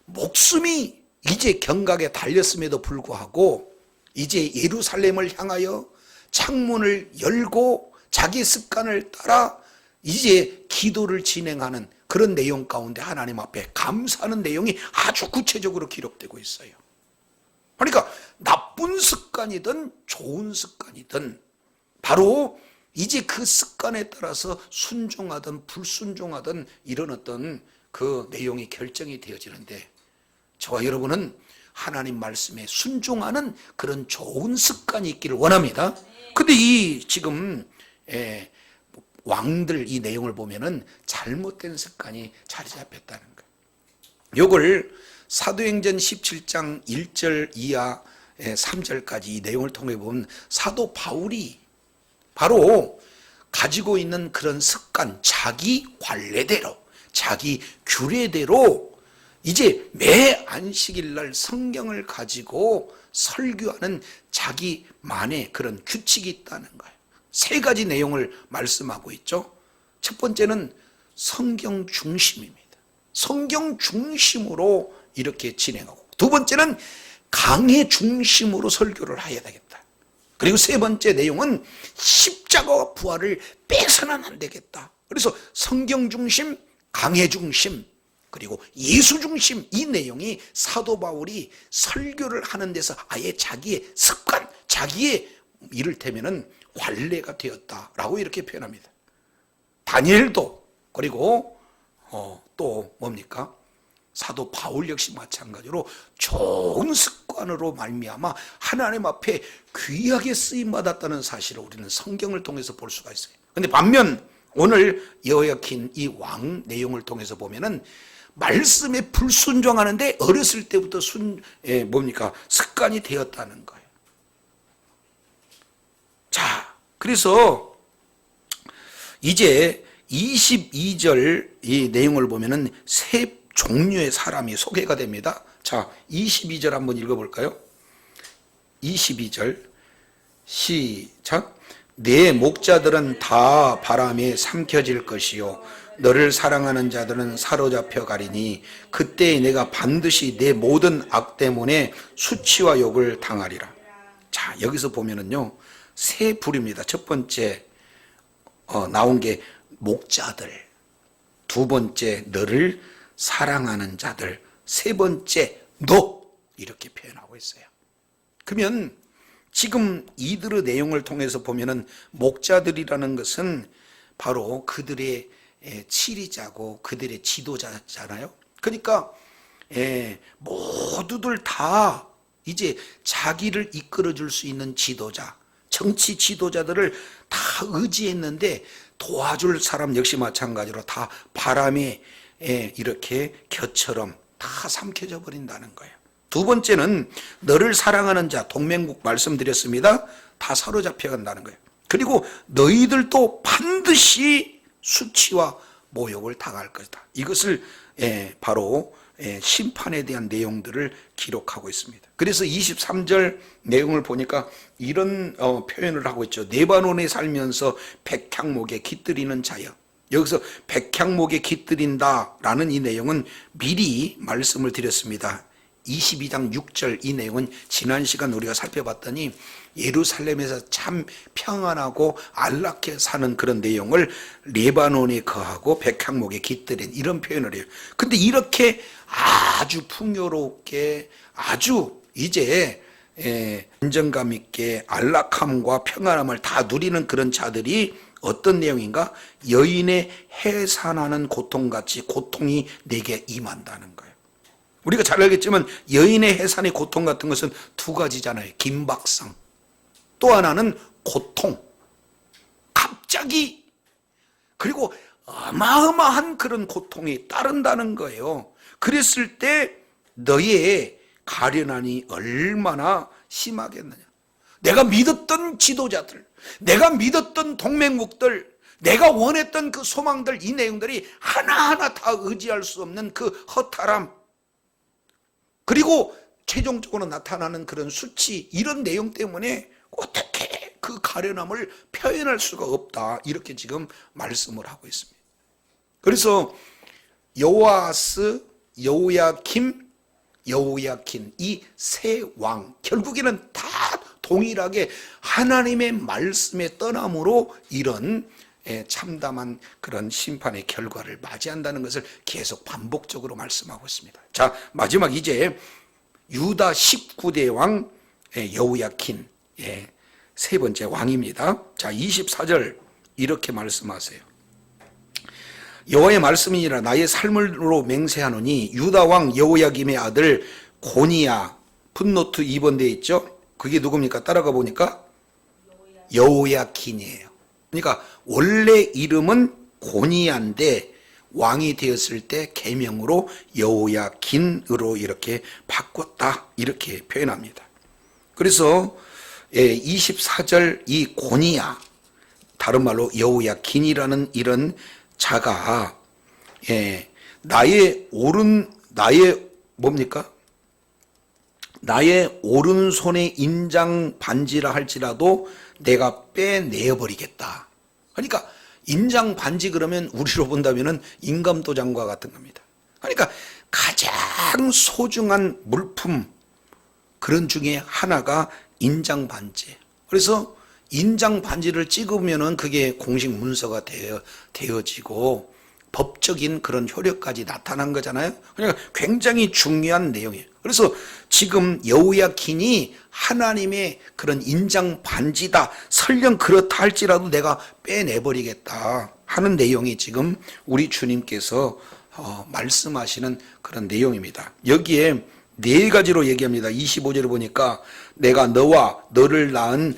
목숨이 이제 경각에 달렸음에도 불구하고 이제 예루살렘을 향하여 창문을 열고 자기 습관을 따라 이제 기도를 진행하는 그런 내용 가운데 하나님 앞에 감사하는 내용이 아주 구체적으로 기록되고 있어요. 그러니까 나쁜 습관이든 좋은 습관이든 바로 이제 그 습관에 따라서 순종하든 불순종하든 이런 어떤 그 내용이 결정이 되어지는데 저와 여러분은 하나님 말씀에 순종하는 그런 좋은 습관이 있기를 원합니다. 근데 이 지금 왕들 이 내용을 보면은 잘못된 습관이 자리 잡혔다는 거예요. 요걸 사도행전 17장 1절 이하 3절까지 이 내용을 통해 보면 사도 바울이 바로 가지고 있는 그런 습관, 자기 관례대로, 자기 규례대로 이제 매 안식일 날 성경을 가지고 설교하는 자기만의 그런 규칙이 있다는 거예요. 3가지 내용을 말씀하고 있죠. 첫 번째는 성경 중심입니다. 성경 중심으로 이렇게 진행하고, 두 번째는 강해 중심으로 설교를 해야 되겠다. 그리고 3번째 내용은 십자가와 부활을 빼서는 안 되겠다. 그래서 성경 중심, 강해 중심, 그리고 예수 중심, 이 내용이 사도 바울이 설교를 하는 데서 아예 자기의 습관, 자기의 이를테면은 관례가 되었다라고 이렇게 표현합니다. 다니엘도 그리고 또 뭡니까? 사도 바울 역시 마찬가지로 좋은 습관으로 말미암아 하나님 앞에 귀하게 쓰임 받았다는 사실을 우리는 성경을 통해서 볼 수가 있어요. 근데 반면 오늘 여호야킨 이 왕 내용을 통해서 보면은 말씀에 불순종하는데 어렸을 때부터 습관이 되었다는 거예요. 자, 그래서 이제 22절 이 내용을 보면은 세 종류의 사람이 소개가 됩니다. 자, 22절 한번 읽어볼까요? 22절 시작. 내 목자들은 다 바람에 삼켜질 것이요 너를 사랑하는 자들은 사로잡혀 가리니 그때 내가 반드시 내 모든 악 때문에 수치와 욕을 당하리라. 자, 여기서 보면은요 세 부류입니다. 첫 번째 나온 게 목자들, 두 번째 너를 사랑하는 자들, 세 번째 너, 이렇게 표현하고 있어요. 그러면 지금 이들의 내용을 통해서 보면은 목자들이라는 것은 바로 그들의 치리자고 그들의 지도자잖아요. 그러니까 모두들 다 이제 자기를 이끌어줄 수 있는 지도자, 정치 지도자들을 다 의지했는데 도와줄 사람 역시 마찬가지로 다 바람에 이렇게 겨처럼 다 삼켜져 버린다는 거예요. 두 번째는 너를 사랑하는 자, 동맹국 말씀드렸습니다. 다 사로잡혀 간다는 거예요. 그리고 너희들도 반드시 수치와 모욕을 당할 것이다. 이것을 바로 심판에 대한 내용들을 기록하고 있습니다. 그래서 23절 내용을 보니까 이런 표현을 하고 있죠. 레바논에 살면서 백향목에 깃들이는 자여. 여기서 백향목에 깃들인다라는 이 내용은 미리 말씀을 드렸습니다. 22장 6절 이 내용은 지난 시간 우리가 살펴봤더니 예루살렘에서 참 평안하고 안락해 사는 그런 내용을 레바논에 거하고 백향목에 깃들인 이런 표현을 해요. 근데 이렇게 아주 풍요롭게 아주 이제 안정감 있게 안락함과 평안함을 다 누리는 그런 자들이 어떤 내용인가? 여인의 해산하는 고통같이 고통이 내게 임한다는 거예요. 우리가 잘 알겠지만 여인의 해산의 고통 같은 것은 두 가지잖아요. 긴박성. 또 하나는 고통. 갑자기, 그리고 어마어마한 그런 고통이 따른다는 거예요. 그랬을 때 너의 가련함이 얼마나 심하겠느냐. 내가 믿었던 지도자들, 내가 믿었던 동맹국들, 내가 원했던 그 소망들, 이 내용들이 하나하나 다 의지할 수 없는 그 허탈함, 그리고 최종적으로 나타나는 그런 수치, 이런 내용 때문에 어떻게 그 가련함을 표현할 수가 없다, 이렇게 지금 말씀을 하고 있습니다. 그래서 여호아스, 여호야김, 여호야킨, 이 세 왕, 결국에는 다 동일하게 하나님의 말씀에 떠남으로 이런 참담한 그런 심판의 결과를 맞이한다는 것을 계속 반복적으로 말씀하고 있습니다. 자, 마지막 이제 유다 19대 왕 여호야킨, 세 번째 왕입니다. 자, 24절 이렇게 말씀하세요. 여호와의 말씀이니라 나의 삶으로 맹세하노니 유다 왕 여호야김의 아들 고니야, 풋노트 2번 돼 있죠? 그게 누굽니까? 따라가 보니까 여호야킨이에요. 그러니까 원래 이름은 고니야인데 왕이 되었을 때 계명으로 여호야긴으로 이렇게 바꿨다, 이렇게 표현합니다. 그래서 24절 이 고니야, 다른 말로 여호야긴이라는 이런 자가 나의 오른손에 인장 반지라 할지라도 내가 빼내어 버리겠다. 그러니까 인장 반지 그러면 우리로 본다면은 인감도장과 같은 겁니다. 그러니까 가장 소중한 물품 그런 중에 하나가 인장 반지. 그래서 인장 반지를 찍으면은 그게 공식 문서가 되어지고 법적인 그런 효력까지 나타난 거잖아요. 그러니까 굉장히 중요한 내용이에요. 그래서 지금 여호야긴이 하나님의 그런 인장 반지다, 설령 그렇다 할지라도 내가 빼내버리겠다 하는 내용이 지금 우리 주님께서 말씀하시는 그런 내용입니다. 여기에 네 가지로 얘기합니다. 25절에 보니까 내가 너와 너를 낳은,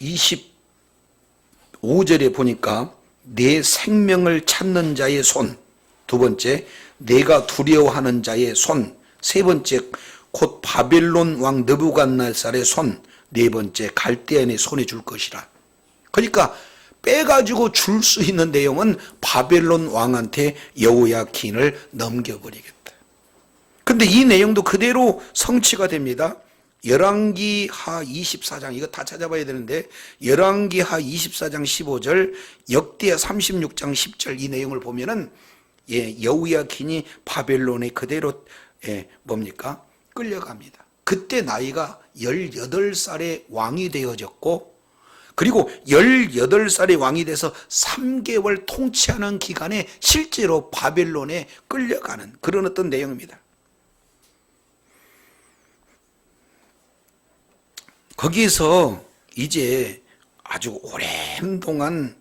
25절에 보니까 내 생명을 찾는 자의 손, 두 번째 내가 두려워하는 자의 손, 세 번째 곧 바벨론 왕 느부갓네살의 손, 네 번째 갈대인의 손에 줄 것이라. 그러니까 빼가지고 줄 수 있는 내용은 바벨론 왕한테 여호야긴을 넘겨버리겠다. 근데 이 내용도 그대로 성취가 됩니다. 열왕기하 24장, 이거 다 찾아봐야 되는데 열왕기하 24장 15절, 역대하 36장 10절 이 내용을 보면은 여호야긴이 바벨론에 그대로 끌려갑니다. 그때 나이가 18살의 왕이 되어졌고, 그리고 18살의 왕이 돼서 3개월 통치하는 기간에 실제로 바벨론에 끌려가는 그런 어떤 내용입니다. 거기에서 이제 아주 오랜 동안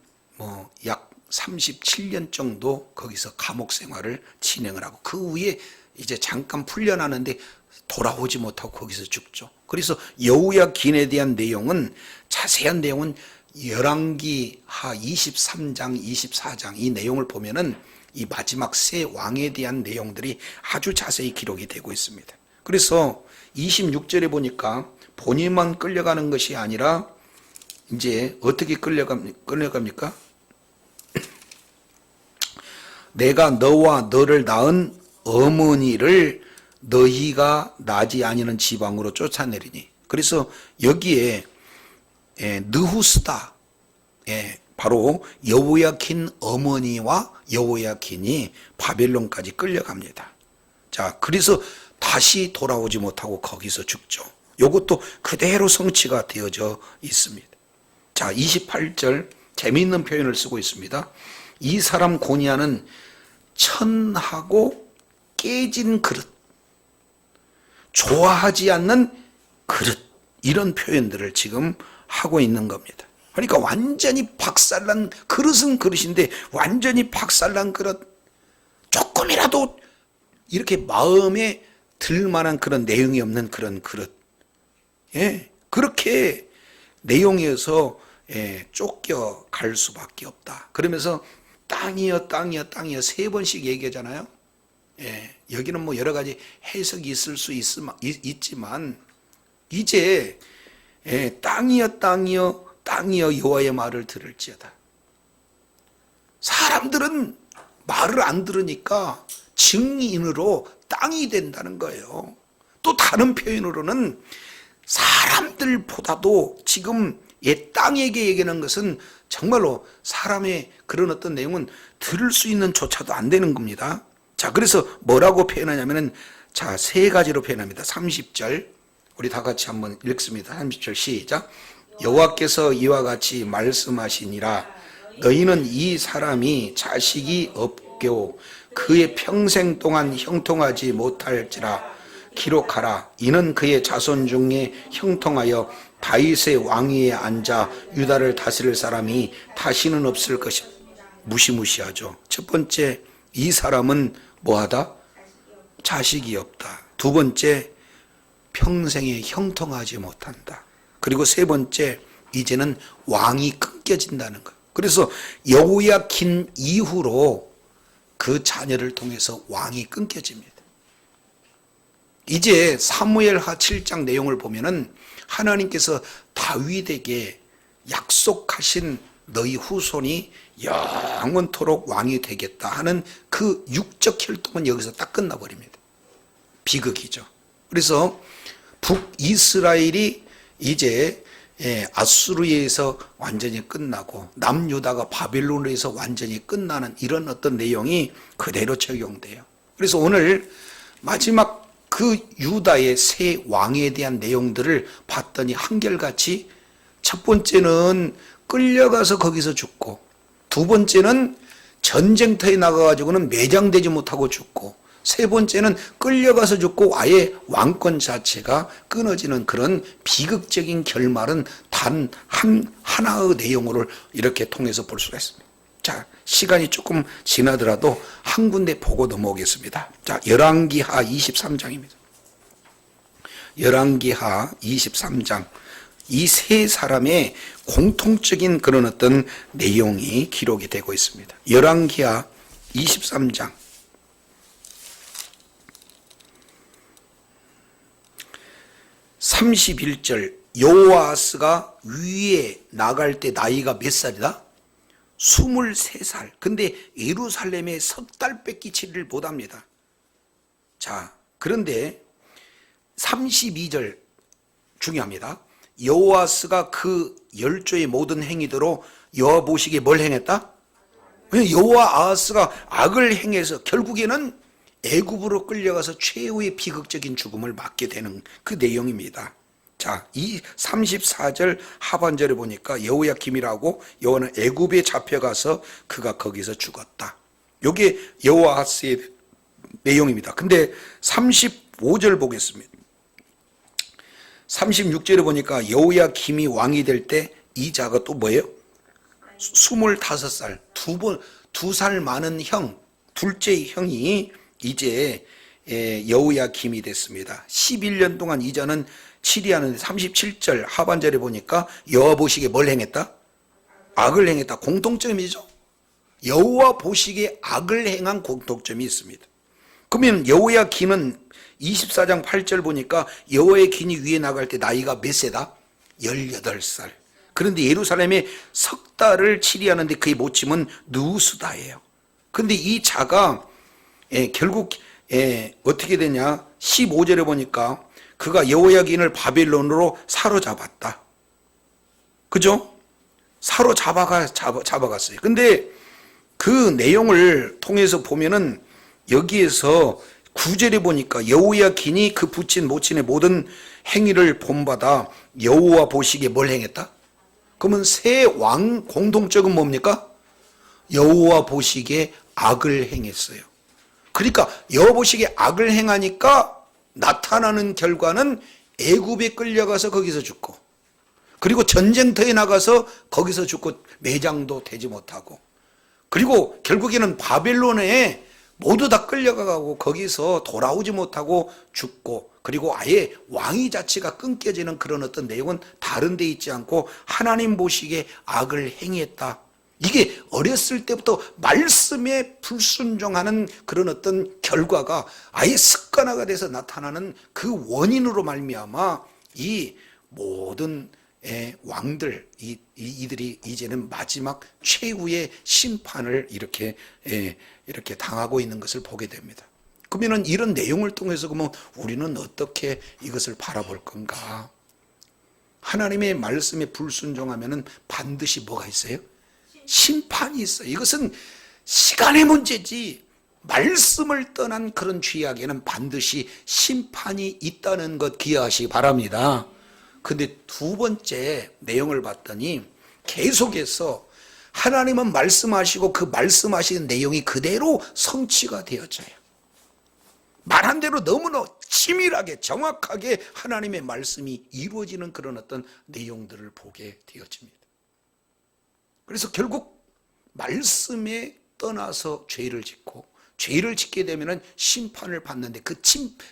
약 37년 정도 거기서 감옥 생활을 진행을 하고, 그 후에 이제 잠깐 풀려나는데 돌아오지 못하고 거기서 죽죠. 그래서 여호야긴에 대한 내용은, 자세한 내용은 열왕기하 23장 24장 이 내용을 보면은 이 마지막 세 왕에 대한 내용들이 아주 자세히 기록이 되고 있습니다. 그래서 26절에 보니까 본인만 끌려가는 것이 아니라 이제 어떻게 끌려갑니까? 내가 너와 너를 낳은 어머니를 너희가 나지 아니는 지방으로 쫓아내리니. 그래서 여기에 느후스다, 바로 여호야긴 어머니와 여호야긴이 바벨론까지 끌려갑니다. 자, 그래서 다시 돌아오지 못하고 거기서 죽죠. 이것도 그대로 성취가 되어져 있습니다. 자, 28절 재미있는 표현을 쓰고 있습니다. 이 사람 고니야는 천하고 깨진 그릇, 좋아하지 않는 그릇, 이런 표현들을 지금 하고 있는 겁니다. 그러니까 완전히 박살난 그릇은 그릇인데 완전히 박살난 그릇, 조금이라도 이렇게 마음에 들 만한 그런 내용이 없는 그런 그릇, 예, 그렇게 내용에서 쫓겨갈 수밖에 없다. 그러면서 땅이여 땅이여 땅이여 3번씩 얘기하잖아요. 여기는 뭐 여러 가지 해석이 있을 수 있지만 이제 땅이여 땅이여 땅이여 여호와의 말을 들을지어다. 사람들은 말을 안 들으니까 증인으로 땅이 된다는 거예요. 또 다른 표현으로는 사람들보다도 지금 땅에게 얘기하는 것은 정말로 사람의 그런 어떤 내용은 들을 수 있는 조차도 안 되는 겁니다. 자, 그래서 뭐라고 표현하냐면은, 자, 3가지로 표현합니다. 30절 우리 다 같이 한번 읽습니다. 30절 시작. 여호와께서 이와 같이 말씀하시니라. 너희는 이 사람이 자식이 없고 그의 평생 동안 형통하지 못할지라 기록하라. 이는 그의 자손 중에 형통하여 다윗의 왕위에 앉아 유다를 다스릴 사람이 다시는 없을 것이. 무시무시하죠. 첫 번째, 이 사람은 뭐하다? 자식이 없다. 두 번째, 평생에 형통하지 못한다. 그리고 세 번째, 이제는 왕이 끊겨진다는 것. 그래서 여호야킨 이후로 그 자녀를 통해서 왕이 끊겨집니다. 이제 사무엘하 7장 내용을 보면은 하나님께서 다윗에게 약속하신 너희 후손이 영원토록 왕이 되겠다 하는 그 육적 혈통은 여기서 딱 끝나버립니다. 비극이죠. 그래서 북이스라엘이 이제 아수르에서 완전히 끝나고 남유다가 바벨론에서 완전히 끝나는 이런 어떤 내용이 그대로 적용돼요. 그래서 오늘 마지막 그 유다의 새 왕에 대한 내용들을 봤더니 한결같이 첫 번째는 끌려가서 거기서 죽고, 두 번째는 전쟁터에 나가가지고는 매장되지 못하고 죽고, 세 번째는 끌려가서 죽고 아예 왕권 자체가 끊어지는 그런 비극적인 결말은 단 하나의 내용으로 이렇게 통해서 볼 수가 있습니다. 자, 시간이 조금 지나더라도 한 군데 보고 넘어오겠습니다. 자, 열왕기하 23장입니다. 열왕기하 23장. 이 세 사람의 공통적인 그런 어떤 내용이 기록이 되고 있습니다. 열왕기하 23장. 31절. 여호아스가 위에 나갈 때 나이가 몇 살이다? 23살. 근데 예루살렘에 석 달 뺏기치를 못합니다. 자, 그런데 32절 중요합니다. 여호아스가 그 열조의 모든 행위대로 여호와 보시기에 뭘 행했다? 여호와 아하스가 악을 행해서 결국에는 애굽으로 끌려가서 최후의 비극적인 죽음을 맞게 되는 그 내용입니다. 자, 이 34절 하반절에 보니까 여호야김이라고 여호와는 애굽에 잡혀가서 그가 거기서 죽었다. 이게 여호아스의 내용입니다. 근데 35절 보겠습니다. 36절에 보니까 여호야김이 왕이 될 때 이 자가 또 뭐예요? 25살, 두 살 많은 형, 둘째 형이 이제 여호야김이 됐습니다. 11년 동안 이 자는 치리하는데 37절 하반절에 보니까 여호와 보시기에 뭘 행했다? 악을 행했다. 공통점이죠. 여호와 보시기에 악을 행한 공통점이 있습니다. 그러면 여호야김은 24장 8절 보니까 여호와의 긴이 위에 나갈 때 나이가 몇 세다? 18살. 그런데 예루살렘에 석 달을 치리하는데 그의 모침은 누수다예요. 그런데 이 자가 결국 어떻게 되냐? 15절에 보니까 그가 여호야긴을 바벨론으로 사로잡았다. 그죠? 잡아갔어요. 근데 그 내용을 통해서 보면은 여기에서 9절에 보니까 여호야긴이 그 붙인 모친의 모든 행위를 본받아 여호와 보시기에 뭘 행했다? 그러면 새 왕 공통적은 뭡니까? 여호와 보시기에 악을 행했어요. 그러니까 여호와 보시기에 악을 행하니까 나타나는 결과는 애굽에 끌려가서 거기서 죽고, 그리고 전쟁터에 나가서 거기서 죽고 매장도 되지 못하고, 그리고 결국에는 바벨론에 모두 다 끌려가고 거기서 돌아오지 못하고 죽고, 그리고 아예 왕위 자체가 끊겨지는 그런 어떤 내용은 다른 데 있지 않고 하나님 보시기에 악을 행했다. 이게 어렸을 때부터 말씀에 불순종하는 그런 어떤 결과가 아예 습관화가 돼서 나타나는 그 원인으로 말미암아 이 모든 왕들, 이들이 이제는 마지막 최후의 심판을 이렇게 당하고 있는 것을 보게 됩니다. 그러면 이런 내용을 통해서 그러면 우리는 어떻게 이것을 바라볼 건가? 하나님의 말씀에 불순종하면은 반드시 뭐가 있어요? 심판이 있어요. 이것은 시간의 문제지, 말씀을 떠난 그런 죄악에는 반드시 심판이 있다는 것 기억하시기 바랍니다. 근데 두 번째 내용을 봤더니 계속해서 하나님은 말씀하시고 그 말씀하시는 내용이 그대로 성취가 되어져요. 말한 대로 너무나 치밀하게 정확하게 하나님의 말씀이 이루어지는 그런 어떤 내용들을 보게 되어집니다. 그래서 결국 말씀에 떠나서 죄를 짓고, 죄를 짓게 되면 심판을 받는데 그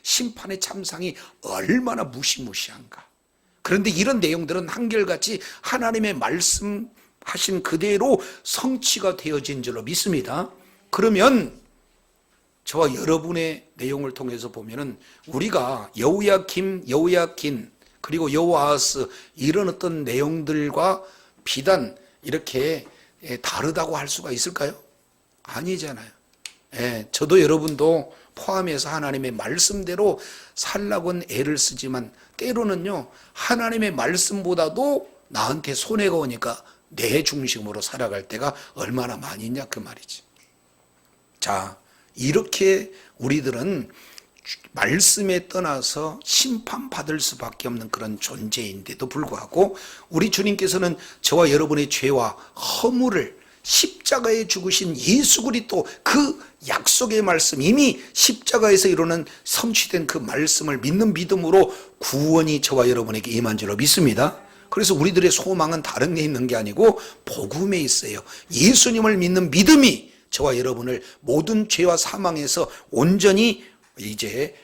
심판의 참상이 얼마나 무시무시한가. 그런데 이런 내용들은 한결같이 하나님의 말씀하신 그대로 성취가 되어진 줄로 믿습니다. 그러면 저와 여러분의 내용을 통해서 보면은 우리가 여호야김, 여호야긴, 그리고 여호아하스 이런 어떤 내용들과 비단 이렇게 다르다고 할 수가 있을까요? 아니잖아요. 저도 여러분도 포함해서 하나님의 말씀대로 살라고는 애를 쓰지만 때로는요, 하나님의 말씀보다도 나한테 손해가 오니까 내 중심으로 살아갈 때가 얼마나 많이 있냐 그 말이지. 자, 이렇게 우리들은 말씀에 떠나서 심판받을 수밖에 없는 그런 존재인데도 불구하고 우리 주님께서는 저와 여러분의 죄와 허물을 십자가에 죽으신 예수 그리스도 그 약속의 말씀, 이미 십자가에서 이루는 성취된 그 말씀을 믿는 믿음으로 구원이 저와 여러분에게 임한 줄로 믿습니다. 그래서 우리들의 소망은 다른 데 있는 게 아니고 복음에 있어요. 예수님을 믿는 믿음이 저와 여러분을 모든 죄와 사망에서 온전히 이제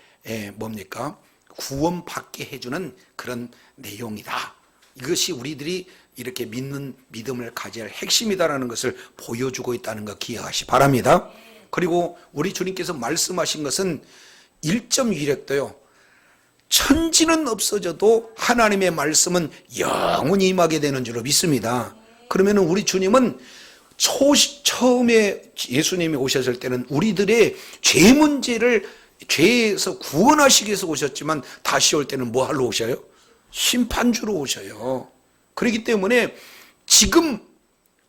구원받게 해주는 그런 내용이다. 이것이 우리들이 이렇게 믿는 믿음을 가져야 할 핵심이다라는 것을 보여주고 있다는 것 기억하시 바랍니다. 그리고 우리 주님께서 말씀하신 것은 1.1획도요. 천지는 없어져도 하나님의 말씀은 영원히 임하게 되는 줄로 믿습니다. 그러면 우리 주님은 처음에 예수님이 오셨을 때는 우리들의 죄 문제를 죄에서 구원하시기 위해서 오셨지만 다시 올 때는 뭐 하러 오셔요? 심판주로 오셔요. 그렇기 때문에 지금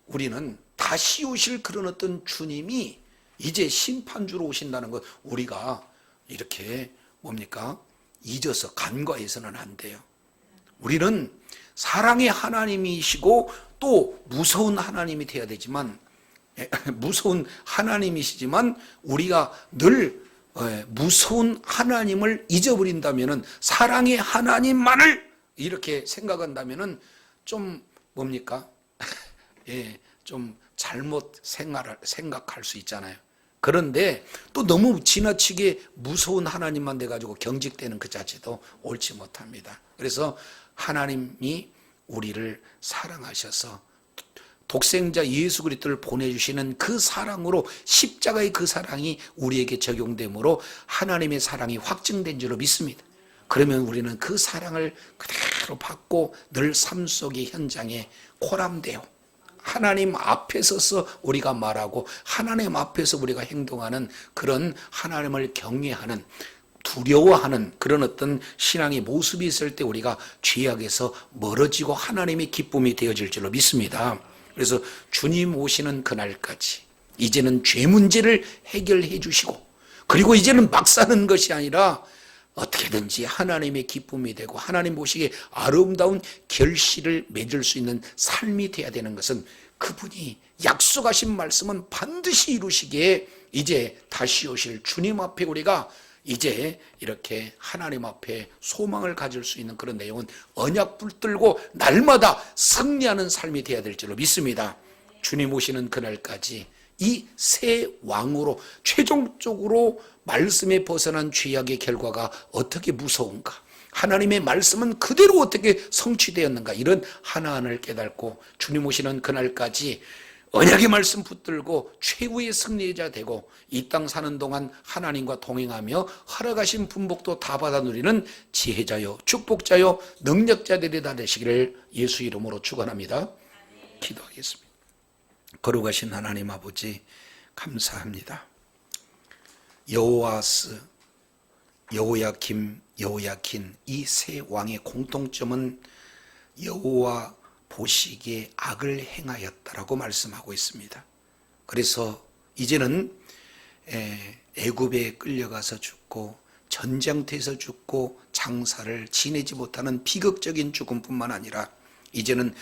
우리는 다시 오실 그런 어떤 주님이 이제 심판주로 오신다는 것 우리가 이렇게 잊어서 간과해서는 안 돼요. 우리는 사랑의 하나님이시고 또 무서운 하나님이 되어야 되지만, 무서운 하나님이시지만 우리가 늘 무서운 하나님을 잊어버린다면은, 사랑의 하나님만을 이렇게 생각한다면은 좀 좀 잘못 생각할 수 있잖아요. 그런데 또 너무 지나치게 무서운 하나님만 돼가지고 경직되는 그 자체도 옳지 못합니다. 그래서 하나님이 우리를 사랑하셔서 독생자 예수 그리스도를 보내주시는 그 사랑으로, 십자가의 그 사랑이 우리에게 적용되므로 하나님의 사랑이 확증된 줄로 믿습니다. 그러면 우리는 그 사랑을 그대로 받고 늘 삶 속의 현장에 코람되어 하나님 앞에 서서 우리가 말하고 하나님 앞에서 우리가 행동하는 그런 하나님을 경외하는, 두려워하는 그런 어떤 신앙의 모습이 있을 때 우리가 죄악에서 멀어지고 하나님의 기쁨이 되어질 줄로 믿습니다. 그래서 주님 오시는 그날까지 이제는 죄 문제를 해결해 주시고, 그리고 이제는 막 사는 것이 아니라 어떻게든지 하나님의 기쁨이 되고 하나님 보시기에 아름다운 결실을 맺을 수 있는 삶이 되어야 되는 것은, 그분이 약속하신 말씀은 반드시 이루시기에 이제 다시 오실 주님 앞에 우리가 이제 이렇게 하나님 앞에 소망을 가질 수 있는 그런 내용은 언약 붙들고 날마다 승리하는 삶이 되어야 될 줄로 믿습니다. 주님 오시는 그날까지 이 새 왕으로 최종적으로 말씀에 벗어난 죄악의 결과가 어떻게 무서운가, 하나님의 말씀은 그대로 어떻게 성취되었는가, 이런 하나하나를 깨닫고 주님 오시는 그날까지 언약의 말씀 붙들고 최후의 승리자 되고 이 땅 사는 동안 하나님과 동행하며 허락하신 분복도 다 받아 누리는 지혜자요 축복자요 능력자들이 다 되시기를 예수 이름으로 축원합니다. 기도하겠습니다. 거룩하신 하나님 아버지, 감사합니다. 여호아스, 여호야김, 여호야킨 이 세 왕의 공통점은 여호와 보시기에 악을 행하였다라고 말씀하고 있습니다. 그래서 이제는 애굽에 끌려가서 죽고 전쟁터에서 죽고 장사를 지내지 못하는 비극적인 죽음뿐만 아니라 이제는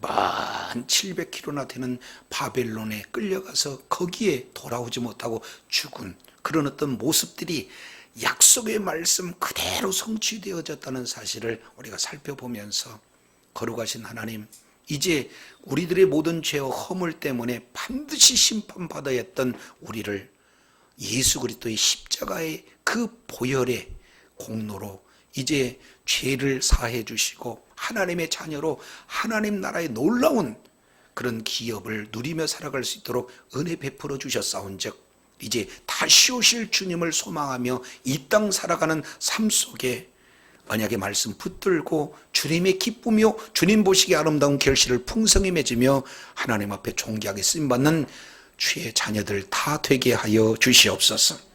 1700km나 되는 바벨론에 끌려가서 거기에 돌아오지 못하고 죽은 그런 어떤 모습들이 약속의 말씀 그대로 성취되어졌다는 사실을 우리가 살펴보면서 거룩하신 하나님, 이제 우리들의 모든 죄와 허물 때문에 반드시 심판받아야 했던 우리를 예수 그리스도의 십자가의 그 보혈의 공로로 이제 죄를 사해 주시고 하나님의 자녀로 하나님 나라의 놀라운 그런 기업을 누리며 살아갈 수 있도록 은혜 베풀어 주셨사온즉 이제 다시 오실 주님을 소망하며 이 땅 살아가는 삶 속에 언약의 말씀 붙들고 주님의 기쁘며 주님 보시기에 아름다운 결실을 풍성히 맺으며 하나님 앞에 존귀하게 쓰임받는 주의 자녀들 다 되게 하여 주시옵소서.